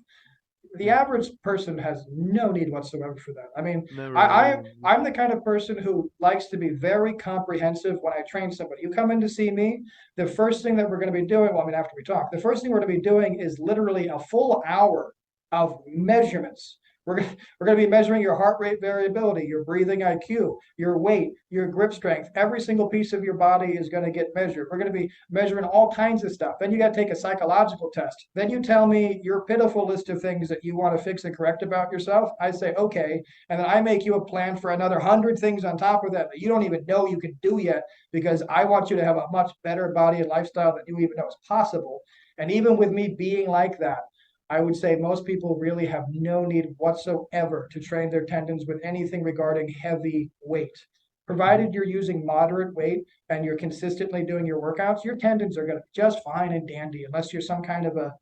The yeah, average person has no need whatsoever for that. I mean, never I, I really. I'm the kind of person who likes to be very comprehensive when I train somebody. You come in to see me, the first thing that we're going to be doing, well, I mean, after we talk, the first thing we're going to be doing is literally a full hour of measurements. We're going to be measuring your heart rate variability, your breathing IQ, your weight, your grip strength. Every single piece of your body is going to get measured. We're going to be measuring all kinds of stuff. Then you got to take a psychological test. Then you tell me your pitiful list of things that you want to fix and correct about yourself. I say, okay. And then I make you a plan for another 100 things on top of that you don't even know you can do yet because I want you to have a much better body and lifestyle than you even know is possible. And even with me being like that, I would say most people really have no need whatsoever to train their tendons with anything regarding heavy weight. Mhm. Provided you're using moderate weight and you're consistently doing your workouts, your tendons are going to be just fine and dandy, unless you're some kind of a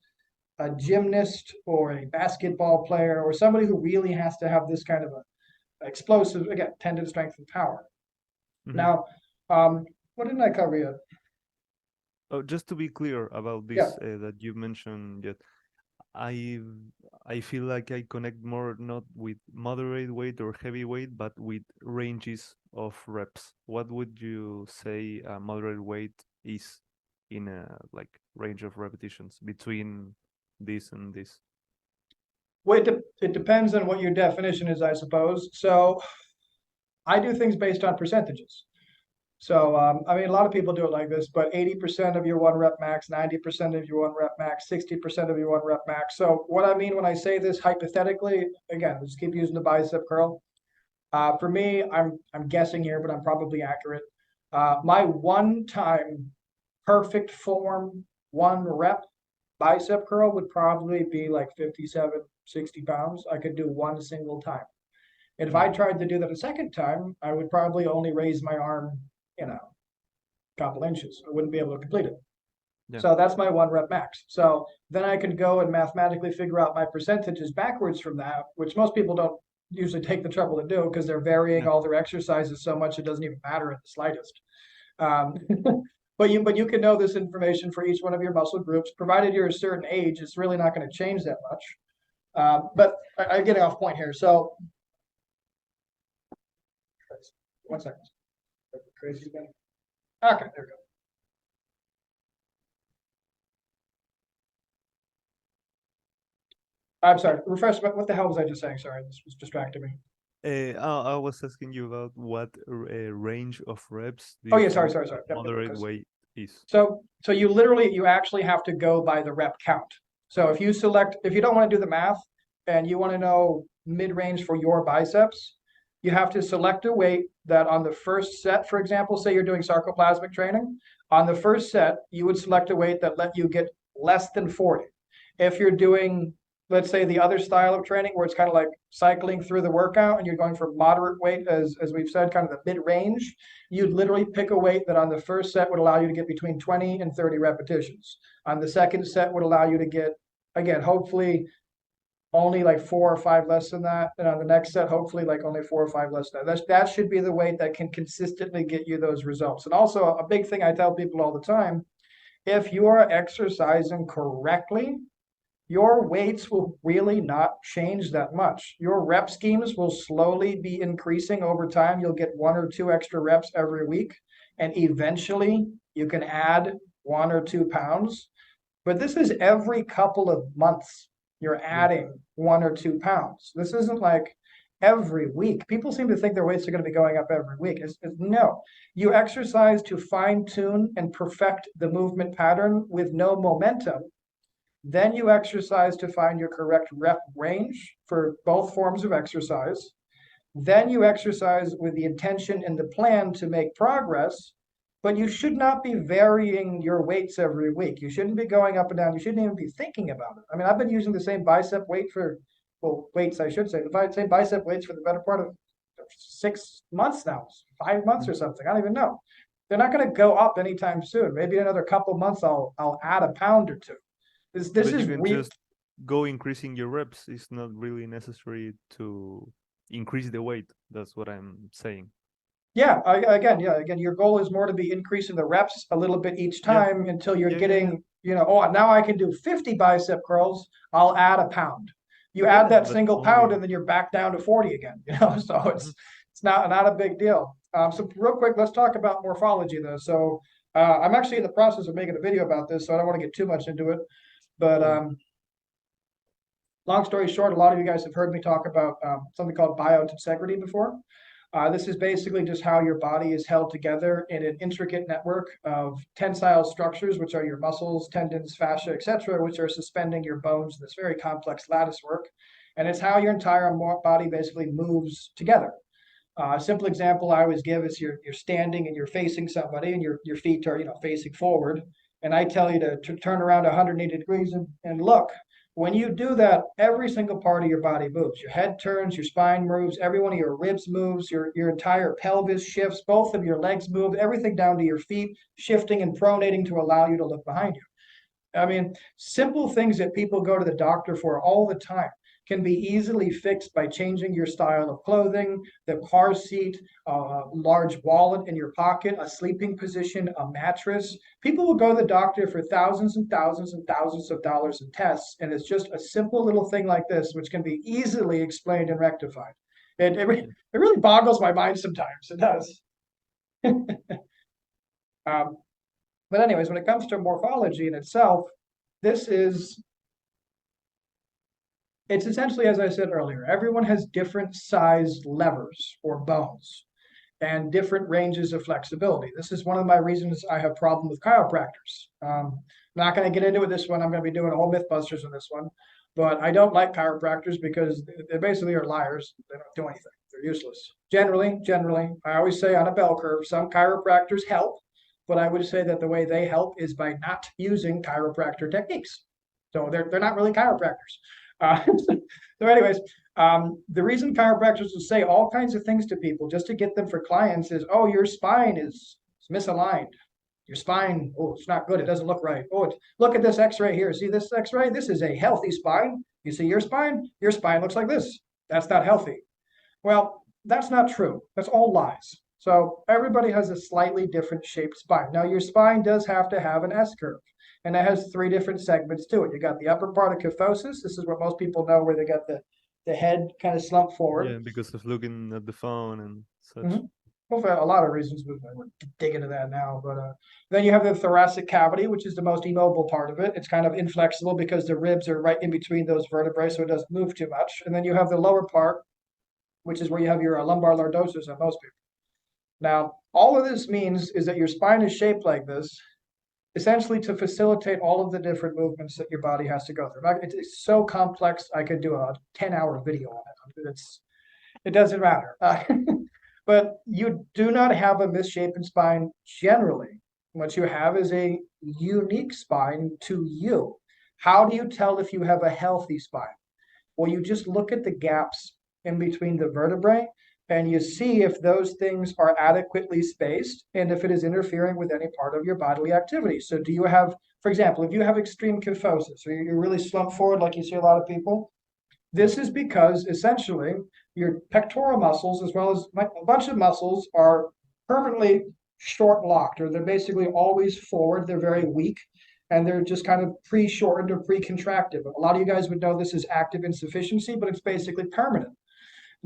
gymnast or a basketball player or somebody who really has to have this kind of a explosive, again, tendon strength and power. Mhm. Now, what didn't I cover yet? Oh, just to be clear about Yeah, this that you mentioned yet, I I feel like I connect more not with moderate weight or heavy weight, but with ranges of reps. What would you say a moderate weight is in a like range of repetitions between this and this? well, it depends on what your definition is, I suppose. So I do things based on percentages. So, I mean, a lot of people do it like this, but 80% of your one rep max, 90% of your one rep max, 60% of your one rep max. So, what I mean when I say this hypothetically, again, let's keep using the bicep curl. For me, I'm guessing here, but I'm probably accurate. My one time perfect form one rep bicep curl would probably be like 57, 60 pounds. I could do one single time. And if Mm, I tried to do that a second time, I would probably only raise my arm, you know, couple inches. I wouldn't be able to complete it. yeah, So that's my one rep max. So then I can go and mathematically figure out my percentages backwards from that, which most people don't usually take the trouble to do because they're varying yeah. all their exercises so much it doesn't even matter in the slightest. Um, but you can know this information for each one of your muscle groups, provided you're a certain age. It's really not going to change that much. But I'm getting off point here. So 1 second. Crazy again. Okay, there we go. I'm sorry. Refresh. What the hell was I just saying? Sorry, this was distracting me. I was asking you about what range of reps do Oh you yeah, think sorry. Yep, moderate because weight is? so you actually have to go by the rep count. So if you don't want to do the math and you want to know mid-range for your biceps, you have to select a weight that on the first set, for example, say you're doing sarcoplasmic training, on the first set, you would select a weight that let you get less than 40. If you're doing, let's say, the other style of training where it's kind of like cycling through the workout and you're going for moderate weight, as we've said, kind of the mid-range, you'd literally pick a weight that on the first set would allow you to get between 20 and 30 repetitions. On the second set would allow you to get, again, hopefully only like 4 or 5 less than that. And on the next set, hopefully like only 4 or 5 less than that. That should be the weight that can consistently get you those results. And also a big thing I tell people all the time, if you are exercising correctly, your weights will really not change that much. Your rep schemes will slowly be increasing over time. You'll get 1 or 2 extra reps every week, and eventually you can add 1 or 2 pounds. But this is every couple of months you're Yeah. adding 1 or 2 pounds. This isn't like every week. People seem to think their weights are going to be going up every week. No, you exercise to fine tune and perfect the movement pattern with no momentum. Then you exercise to find your correct rep range for both forms of exercise. Then you exercise with the intention and the plan to make progress, but you should not be varying your weights every week. You shouldn't be going up and down. You shouldn't even be thinking about it. I mean, I've been using the same bicep weight for, well, weights, I should say, the same bicep weights for the better part of 6 months now, 5 months or something. I don't even know. They're not going to go up anytime soon. Maybe in another couple months, I'll add a pound or two. This But you is can real. just go increasing your reps. It's not really necessary to increase the weight. That's what I'm saying. Yeah, again, your goal is more to be increasing the reps a little bit each Yeah, time until you're yeah. getting, oh, now I can do 50 bicep curls. I'll add a pound. You add Yeah, that but single pound, only. and then you're back down to 40 again. So Mhm. it's not a big deal. So real quick, let's talk about morphology though. So I'm actually in the process of making a video about this, so I don't want to get too much into it. But Cool. long story short, a lot of you guys have heard me talk about something called biotensegrity before. This is basically just how your body is held together in an intricate network of tensile structures, which are your muscles, tendons, fascia, etc., which are suspending your bones in this very complex lattice work. And it's how your entire body basically moves together. A simple example I always give is you're standing and you're facing somebody, and your feet are facing forward, and I tell you to turn around 180 degrees and look. When you do that, every single part of your body moves. Your head turns, your spine moves, every one of your ribs moves, your entire pelvis shifts, both of your legs move, everything down to your feet shifting and pronating to allow you to look behind you. I mean, simple things that people go to the doctor for all the time can be easily fixed by changing your style of clothing, the car seat, a large wallet in your pocket, a sleeping position, a mattress. People will go to the doctor for thousands and thousands and thousands of dollars in tests, and it's just a simple little thing like this, which can be easily explained and rectified. It really boggles my mind sometimes. It does. Um, but anyways, when it comes to morphology in itself, this is it's essentially, as I said earlier, everyone has different sized levers or bones and different ranges of flexibility. This is one of my reasons I have problem with chiropractors. Not going to get into it this one. I'm going to be doing a whole Mythbusters on this one, but I don't like chiropractors because they basically are liars. They don't do anything. They're useless. Generally, I always say on a bell curve, some chiropractors help, but I would say that the way they help is by not using chiropractor techniques. So they're not really chiropractors. So anyways, the reason chiropractors will say all kinds of things to people just to get them for clients is, oh, your spine is misaligned. Your spine, oh, it's not good. It doesn't look right. Oh, look at this x-ray here. See this x-ray? This is a healthy spine. You see your spine? Your spine looks like this. That's not healthy. Well, that's not true. That's all lies. So everybody has a slightly different shaped spine. Now, your spine does have to have an S curve, and it has 3 different segments to it. You got the upper part of kyphosis. This is what most people know, where they got the head kind of slumped forward. Yeah, because of looking at the phone and such. Mm-hmm. Well, for a lot of reasons, but I wouldn't dig into that now. But then you have the thoracic cavity, which is the most immobile part of it. It's kind of inflexible because the ribs are right in between those vertebrae, so it doesn't move too much. And then you have the lower part, which is where you have your lumbar lordosis on most people. Now, all of this means is that your spine is shaped like this, essentially to facilitate all of the different movements that your body has to go through. It's so complex, I could do a 10-hour video on it. It doesn't matter. But you do not have a misshapen spine generally. What you have is a unique spine to you. How do you tell if you have a healthy spine? Well, you just look at the gaps in between the vertebrae and you see if those things are adequately spaced and if it is interfering with any part of your bodily activity. So do you have, for example, if you have extreme kyphosis or you're really slumped forward like you see a lot of people, This is because essentially your pectoral muscles, as well as a bunch of muscles, are permanently short locked, or they're basically always forward. They're very weak, and they're just kind of pre-shortened or pre-contracted. A lot of you guys would know this is active insufficiency, but it's basically permanent.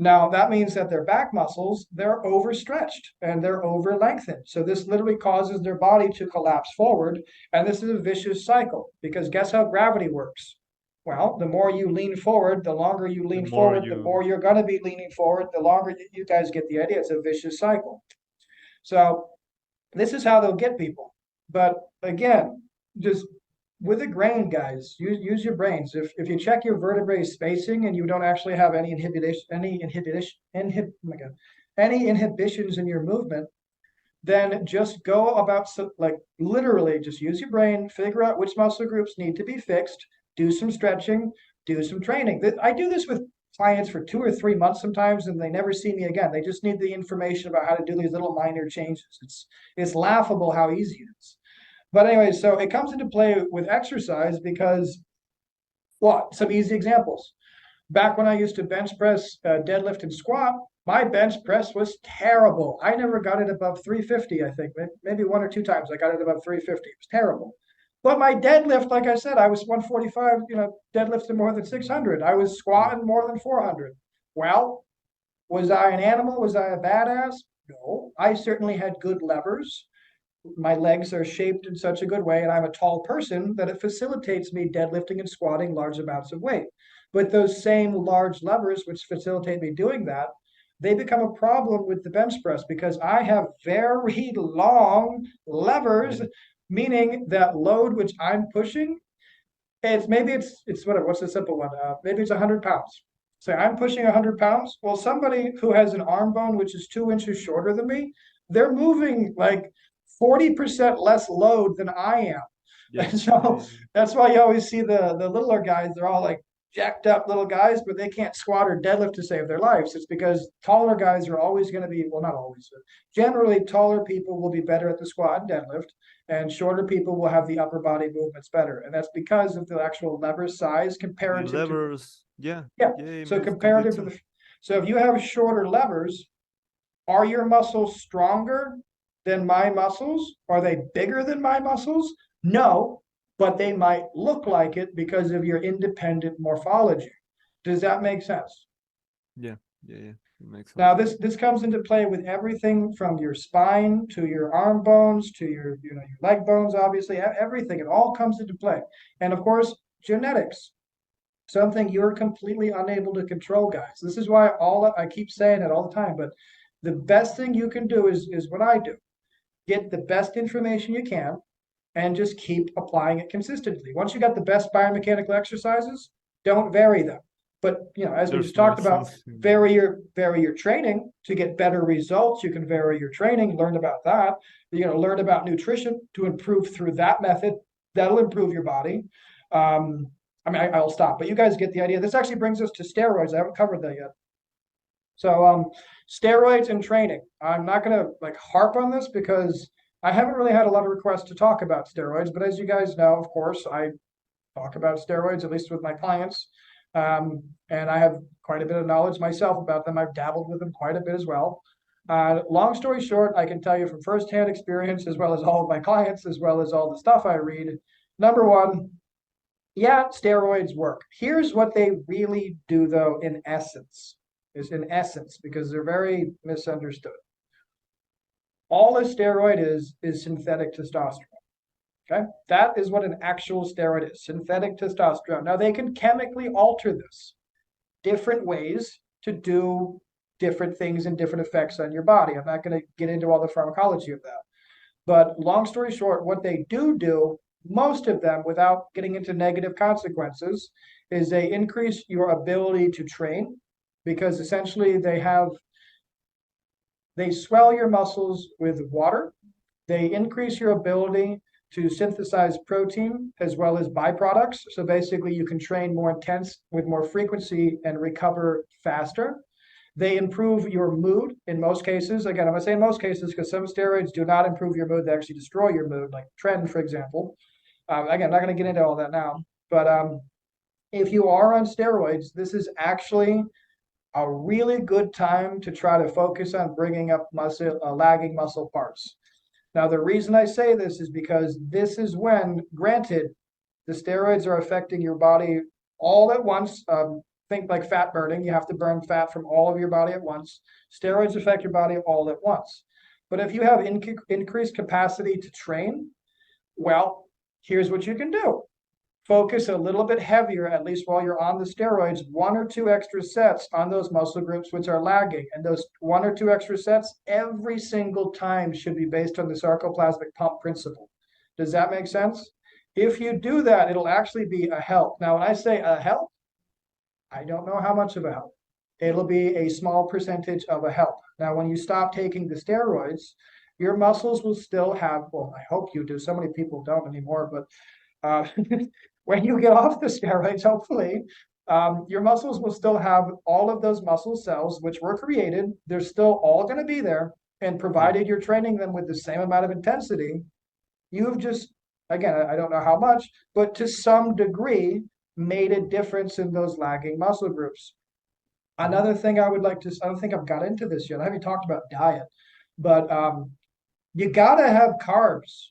Now, that means that their back muscles, they're overstretched and they're over lengthened. So this literally causes their body to collapse forward. And this is a vicious cycle because guess how gravity works? Well, the more you lean forward, the longer you The lean more forward, the more you, you're going to be leaning forward, the longer you guys get the idea. It's a vicious cycle. So this is how they'll get people. But again, just with a grain, guys, use your brains. If you check your vertebrae spacing and you don't actually have oh my God, any inhibitions in your movement, then just go about like literally just use your brain, figure out which muscle groups need to be fixed, do some stretching, do some training. I do this with clients for 2 or 3 months sometimes, and they never see me again. They just need the information about how to do these little minor changes. It's laughable how easy it is. But anyway, so it comes into play with exercise because what? Some easy examples. Back when I used to bench press, deadlift, and squat, my bench press was terrible. I never got it above 350, I think. Maybe 1 or 2 times I got it above 350. It was terrible. But my deadlift, like I said, I was 145, deadlifting more than 600. I was yeah, squatting more than 400. Well, was I an animal? Was I a badass? No. I certainly had good levers. My legs are shaped in such a good way, and I'm a tall person that it facilitates me deadlifting and squatting large amounts of weight. But those same large levers, which facilitate me doing that, they become a problem with the bench press because I have very long levers, yeah, meaning that load which I'm pushing, it's whatever. What's the simple one? Maybe it's 100 pounds. Say I'm pushing 100 pounds. Well, somebody who has an arm bone which is 2 inches shorter than me, they're moving like 40% less load than I am. yeah, And yeah, so yeah. that's why you always see the littler guys, they're all like jacked up little guys, but they can't squat or deadlift to save their lives. It's because taller guys are always going to be, well, not always, but generally taller people will be better at the squat and deadlift, and shorter people will have the upper body movements better. And that's because of the actual lever size The comparative to, levers, yeah, yeah. yeah, it So makes complete comparative to sense. so if you have shorter levers, are your muscles stronger than my muscles? Are they bigger than my muscles? No, but they might look like it because of your independent morphology. Does that make sense? Yeah, yeah, yeah, it makes Now, sense. this comes into play with everything from your spine to your arm bones to your leg bones, obviously, everything. It all comes into play. And of course, genetics, something you're completely unable to control, guys. This is why I keep saying it all the time, but the best thing you can do is what I do. Get the best information you can and just keep applying it consistently. Once you got the best biomechanical exercises, don't vary them. But as we There's just no talked about, sense in, vary your training to get better results. You can vary your training, learn about that. Learn about nutrition to improve through that method. That'll improve your body. I'll stop, but you guys get the idea. This actually brings us to steroids. I haven't covered that yet. So steroids and training. I'm not going to like harp on this because I haven't really had a lot of requests to talk about steroids. But as you guys know, of course, I talk about steroids at least with my clients, and I have quite a bit of knowledge myself about them. I've dabbled with them quite a bit as well. Long story short, I can tell you from firsthand experience, as well as all of my clients, as well as all the stuff I read. Number one, yeah, steroids work. Here's what they really do, though, in essence, because they're very misunderstood. All a steroid is synthetic testosterone. Okay, that is what an actual steroid is, synthetic testosterone. Now they can chemically alter this different ways to do different things and different effects on your body. I'm not going to get into all the pharmacology of that. But long story short, what they do, most of them, without getting into negative consequences, is they increase your ability to train because essentially they swell your muscles with water. They increase your ability to synthesize protein as well as byproducts. So basically, you can train more intense with more frequency and recover faster. They improve your mood in most cases. Again, I'm going to say in most cases because some steroids do not improve your mood. They actually destroy your mood, like Tren, for example. Again, I'm not going to get into all that now. But If you are on steroids, this is actually a really good time to try to focus on bringing up muscle, lagging muscle parts. Now, the reason I say this is because this is when, granted, the steroids are affecting your body all at once. Think like fat burning. You have to burn fat from all of your body at once. Steroids affect your body all at once. But if you have increased capacity to train, well, here's what you can do. Focus a little bit heavier, at least while you're on the steroids, 1 or 2 extra sets on those muscle groups which are lagging. And those 1 or 2 extra sets every single time should be based on the sarcoplasmic pump principle. Does that make sense? If you do that, it'll actually be a help. Now, when I say a help, I don't know how much of a help. It'll be a small percentage of a help. Now, when you stop taking the steroids, your muscles will still have, well, I hope you do. So many people don't anymore, but when you get off the steroids, hopefully, your muscles will still have all of those muscle cells which were created. They're still all going to be there. And provided you're training them with the same amount of intensity, you've just, again, I don't know how much, but to some degree, made a difference in those lagging muscle groups. Another thing I would like to, I don't think I've got into this yet. I haven't talked about diet, but you got to have carbs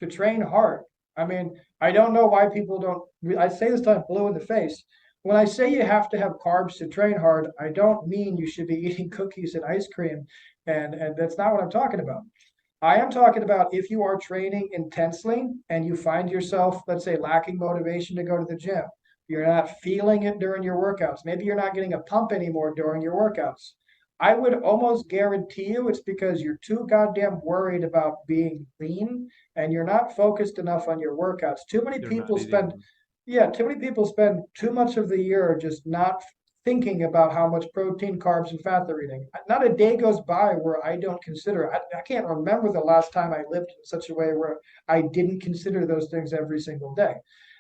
to train hard. I mean, I don't know why people don't, I say this time blue in the face. When I say you have to have carbs to train hard, I don't mean you should be eating cookies and ice cream. And that's not what I'm talking about. I am talking about if you are training intensely and you find yourself, let's say, lacking motivation to go to the gym. You're not feeling it during your workouts. Maybe you're not getting a pump anymore during your workouts. I would almost guarantee you it's because you're too goddamn worried about being lean and you're not focused enough on your workouts. Too many You're not people spend, eating. yeah, too many people spend too much of the year just not thinking about how much protein, carbs, and fat they're eating. Not a day goes by where I don't consider. I can't remember the last time I lived in such a way where I didn't consider those things every single day.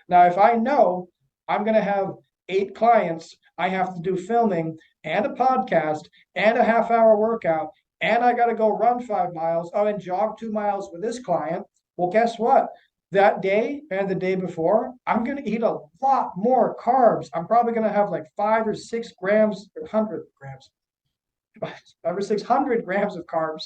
Now, if I know I'm going to have 8 clients, I have to do filming and a podcast and a half-hour workout, and I got to go run 5 miles, oh, and jog 2 miles with this client. Well, guess what? That day and the day before, I'm going to eat a lot more carbs. I'm probably going to have like 5 or 6 grams, 100 grams, 5 or 600 grams of carbs,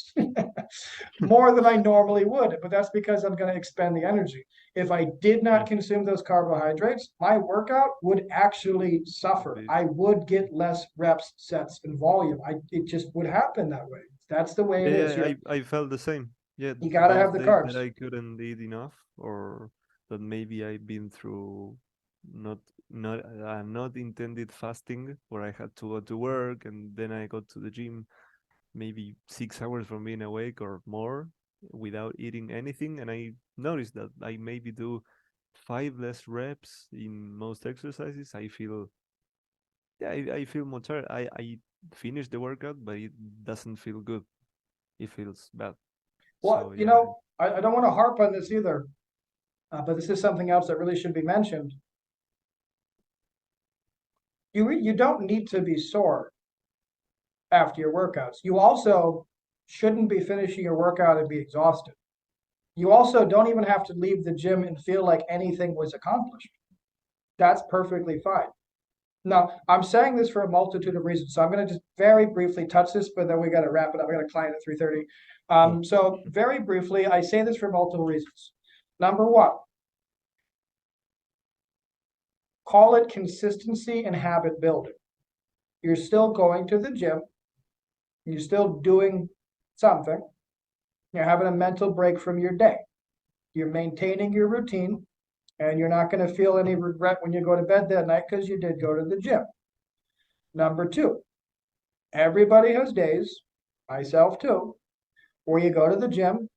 more than I normally would. But that's because I'm going to expend the energy. If I did Yeah. not consume those carbohydrates, my workout would actually suffer. Indeed. I would get less reps, sets, and volume. It just would happen that way. That's the way it is. Yeah, I felt the same. Yeah, You got to those have the days carbs. that I couldn't eat enough, or that maybe I've been through not not intended fasting, where I had to go to work and then I got to the gym maybe 6 hours from being awake or more without eating anything, and I noticed that I maybe do 5 less reps in most exercises. I feel, yeah, I feel more tired. I finish the workout, but it doesn't feel good. It feels bad. Well, So yeah, I don't want to harp on this either, but this is something else that really should be mentioned. You don't need to be sore after your workouts. You also shouldn't be finishing your workout and be exhausted. You also don't even have to leave the gym and feel like anything was accomplished. That's perfectly fine. Now, I'm saying this for a multitude of reasons. So I'm going to just very briefly touch this, but then we got to wrap it up. We got a client at 3:30. oh, So very briefly, I say this for multiple reasons. Number one, call it consistency and habit building. You're still going to the gym. You're still doing something. You're having a mental break from your day. You're maintaining your routine, and you're not going to feel any regret when you go to bed that night because you did go to the gym. Number two, everybody has days, myself too, where you go to the gym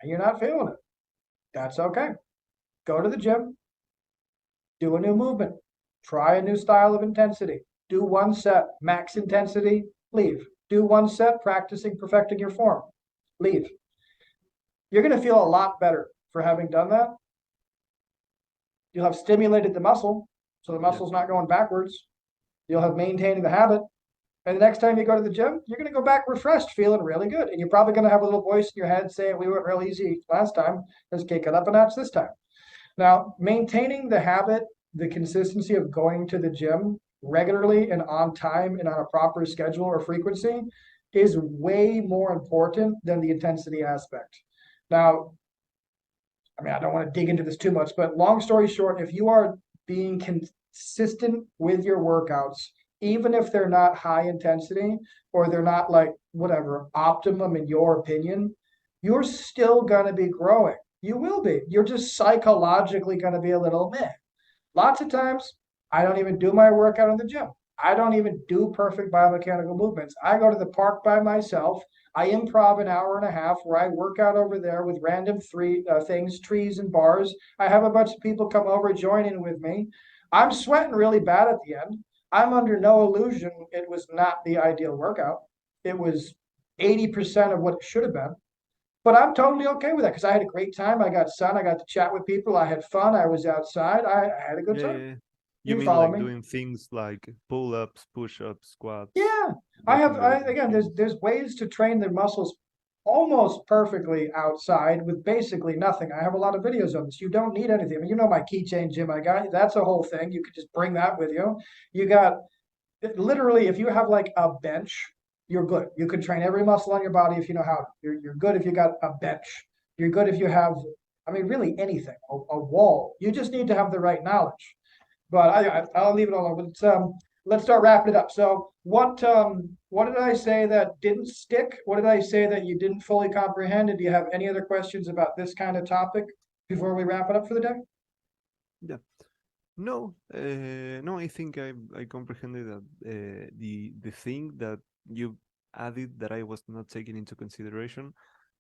and you're not feeling it. That's okay. Go to the gym, do a new movement, try a new style of intensity, do 1 set, max intensity, leave. Do 1 set, practicing perfecting your form, leave. You're going to feel a lot better for having done that. You'll have stimulated the muscle, so the yeah, muscle's not going backwards. You'll have maintained the habit. And the next time you go to the gym, you're going to go back refreshed, feeling really good. And you're probably going to have a little voice in your head saying, we went real easy last time. Let's kick it up a notch this time. Now, maintaining the habit the consistency of going to the gym regularly and on time and on a proper schedule or frequency is way more important than the intensity aspect. Now, I mean, I don't want to dig into this too much, but long story short, if you are being consistent with your workouts, even if they're not high intensity or they're not like whatever optimum in your opinion, you're still going to be growing. You will be. You're just psychologically going to be a little meh. Lots of times, I don't even do my workout in the gym. I don't even do perfect biomechanical movements. I go to the park by myself. I improv an hour and a half where I work out over there with random things, trees and bars. I have a bunch of people come over, join in with me. I'm sweating really bad at the end. I'm under no illusion it was not the ideal workout. It was 80% of what it should have been. But I'm totally okay with that because I had a great time. I got sun. I got to chat with people. I had fun. I was outside. I had a good Yeah, time. yeah, yeah. You You mean follow like me? doing things like pull-ups, push-ups, squats, Yeah. lifting the Again, machines? there's ways to train the muscles almost perfectly outside with basically nothing. I have a lot of videos on this. You don't need anything. I mean, you know my keychain gym I got. That's a whole thing. You could just bring that with you. You got literally, if you have like a bench, you're good. You can train every muscle on your body if you know how. You're good if you got a bench. You're good if you have, I mean, really anything, a wall. You just need to have the right knowledge. But I'll leave it alone. Let's start wrapping it up. So what did I say that didn't stick? What did I say that you didn't fully comprehend? And do you have any other questions about this kind of topic before we wrap it up for the day? Yeah. No, no, I think I comprehended that the thing that you added that I was not taking into consideration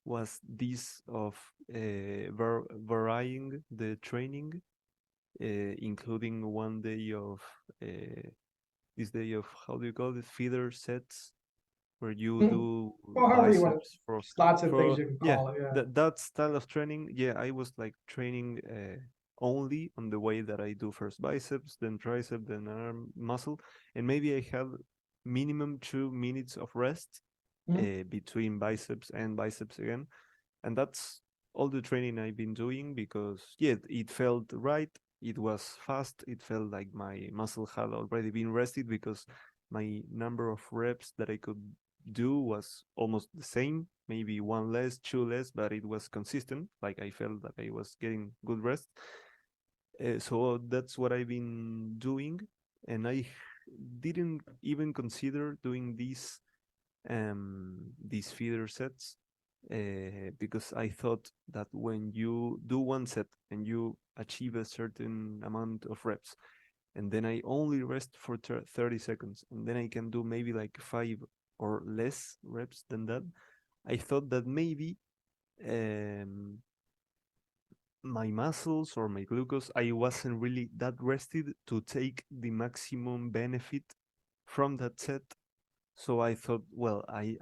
was this of varying the training, including one day of this day of how do you call it, feeder sets, where you Hmm. do Well, however you want to. biceps for There's lots of things for you can yeah, call it. Yeah. that style of training. Yeah, I was like training only on the way that I do first biceps, then tricep, then arm muscle, and maybe I had minimum 2 minutes of rest Mhm. between biceps and biceps again, and that's all the training I've been doing because yeah, it felt right. It was fast. It felt like my muscle had already been rested because my number of reps that I could do was almost the same, maybe one less, two less, but it was consistent. Like I felt that I was getting good rest. So that's what I've been doing, and I didn't even consider doing these feeder sets because I thought that when you do one set and you achieve a certain amount of reps, and then I only rest for 30 seconds, and then I can do maybe like 5 or less reps than that, I thought that maybe um, my muscles or my glucose, I wasn't really that rested to take the maximum benefit from that set. So I thought, well, I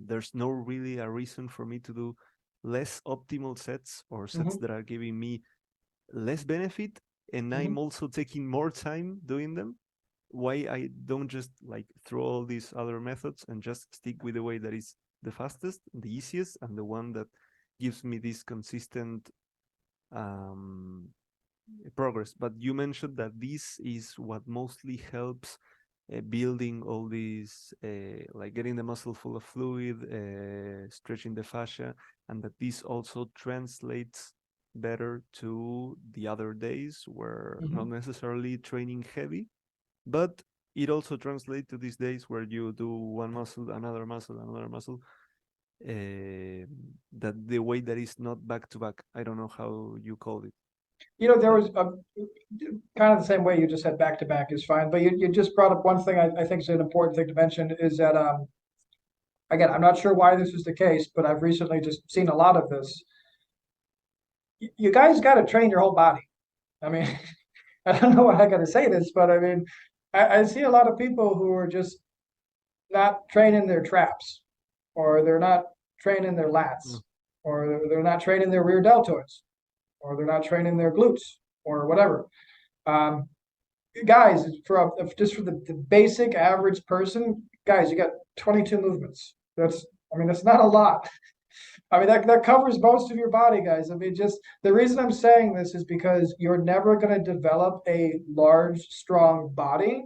there's no really a reason for me to do less optimal sets or sets Mhm. that are giving me less benefit, and I'm Mhm. also taking more time doing them. Why I don't just like throw all these other methods and just stick with the way that is the fastest, the easiest, and the one that gives me this consistent um, progress. But you mentioned that this is what mostly helps building all these, like getting the muscle full of fluid, stretching the fascia, and that this also translates better to the other days where not Mhm. necessarily training heavy, but it also translates to these days where you do one muscle, another muscle, that the way that is not back to back. I don't know how you call it. You know, there That was a kind of the same way you just said back to back is fine, but you just brought up one thing I think is an important thing to mention is that again, I'm not sure why this is the case, but I've recently just seen a lot of this. You guys got to train your whole body. I mean, I don't know why I got to say this, but I mean, I see a lot of people who are just not training their traps, or they're not training their lats, Mm. or they're not training their rear deltoids, or they're not training their glutes, or whatever. Um, Guys, just for the basic average person, guys, you got 22 movements. I mean, that's not a lot. I mean, that covers most of your body, guys. I mean, just the reason I'm saying this is because you're never going to develop a large, strong body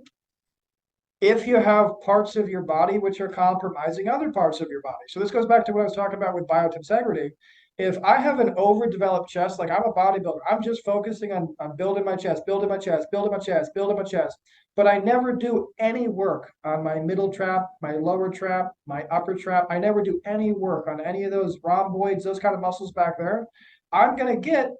if you have parts of your body which are compromising other parts of your body. So this goes back to what I was talking about with biotensegrity. If I have an overdeveloped chest, like I'm a bodybuilder, I'm just focusing on building my chest, building my chest, building my chest, building my chest. But I never do any work on my middle trap, my lower trap, my upper trap. I never do any work on any of those rhomboids, those kind of muscles back there. I'm going to get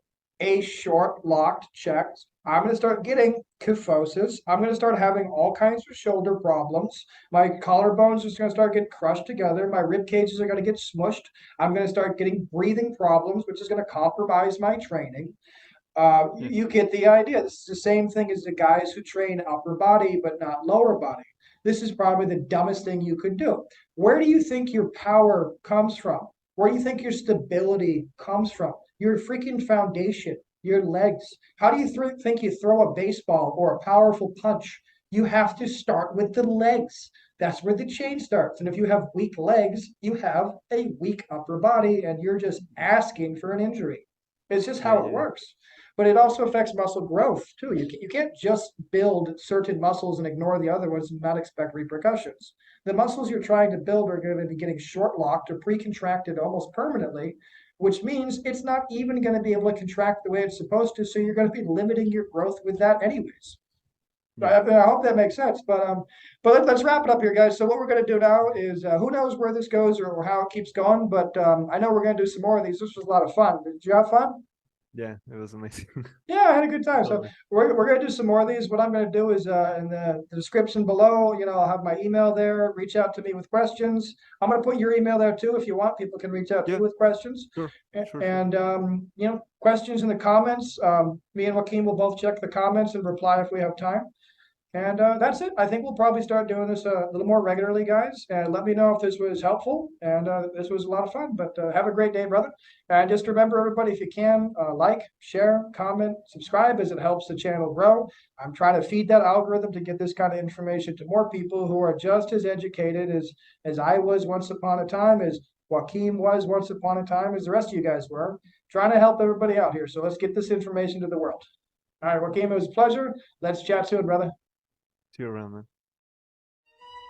a short locked chest. I'm going to start getting kyphosis. I'm going to start having all kinds of shoulder problems. My collarbones are just going to start getting crushed together. My rib cages are going to get smushed. I'm going to start getting breathing problems, which is going to compromise my training. You get the idea. This is the same thing as the guys who train upper body but not lower body. This is probably the dumbest thing you could do. Where do you think your power comes from? Where do you think your stability comes from? Your freaking foundation, your legs. How do you think you throw a baseball or a powerful punch? You have to start with the legs. That's where the chain starts. And if you have weak legs, you have a weak upper body, and you're just asking for an injury. It's just how it works. But it also affects muscle growth too. You can't just build certain muscles and ignore the other ones and not expect repercussions. The muscles you're trying to build are going to be getting short locked or pre-contracted almost permanently, which means it's not even going to be able to contract the way it's supposed to. So you're going to be limiting your growth with that anyways. I hope that makes sense. But let's wrap it up here, guys. So what we're going to do now is who knows where this goes or how it keeps going. But I know we're going to do some more of these. This was a lot of fun. Did you have fun? Yeah, it was amazing. Yeah, I had a good time. So we're going to do some more of these. What I'm going to do is in the description below, I'll have my email there. Reach out to me with questions. I'm going to put your email there too if you want. People can reach out to you with questions. Sure. And questions in the comments. Me and Joaquin will both check the comments and reply if we have time. And that's it. I think we'll probably start doing this a little more regularly, guys. And let me know if this was helpful. And this was a lot of fun. But have a great day, brother. And just remember, everybody, if you can, like, share, comment, subscribe, as it helps the channel grow. I'm trying to feed that algorithm to get this kind of information to more people who are just as educated as I was once upon a time, as Joaquin was once upon a time, as the rest of you guys were. Trying to help everybody out here. So let's get this information to the world. All right, Joaquin, it was a pleasure. Let's chat soon, brother. See you around, man.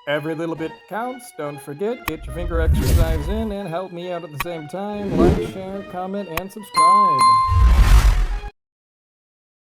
Every little bit counts. Don't forget, get your finger exercise in and help me out at the same time. Like, share, comment, and subscribe.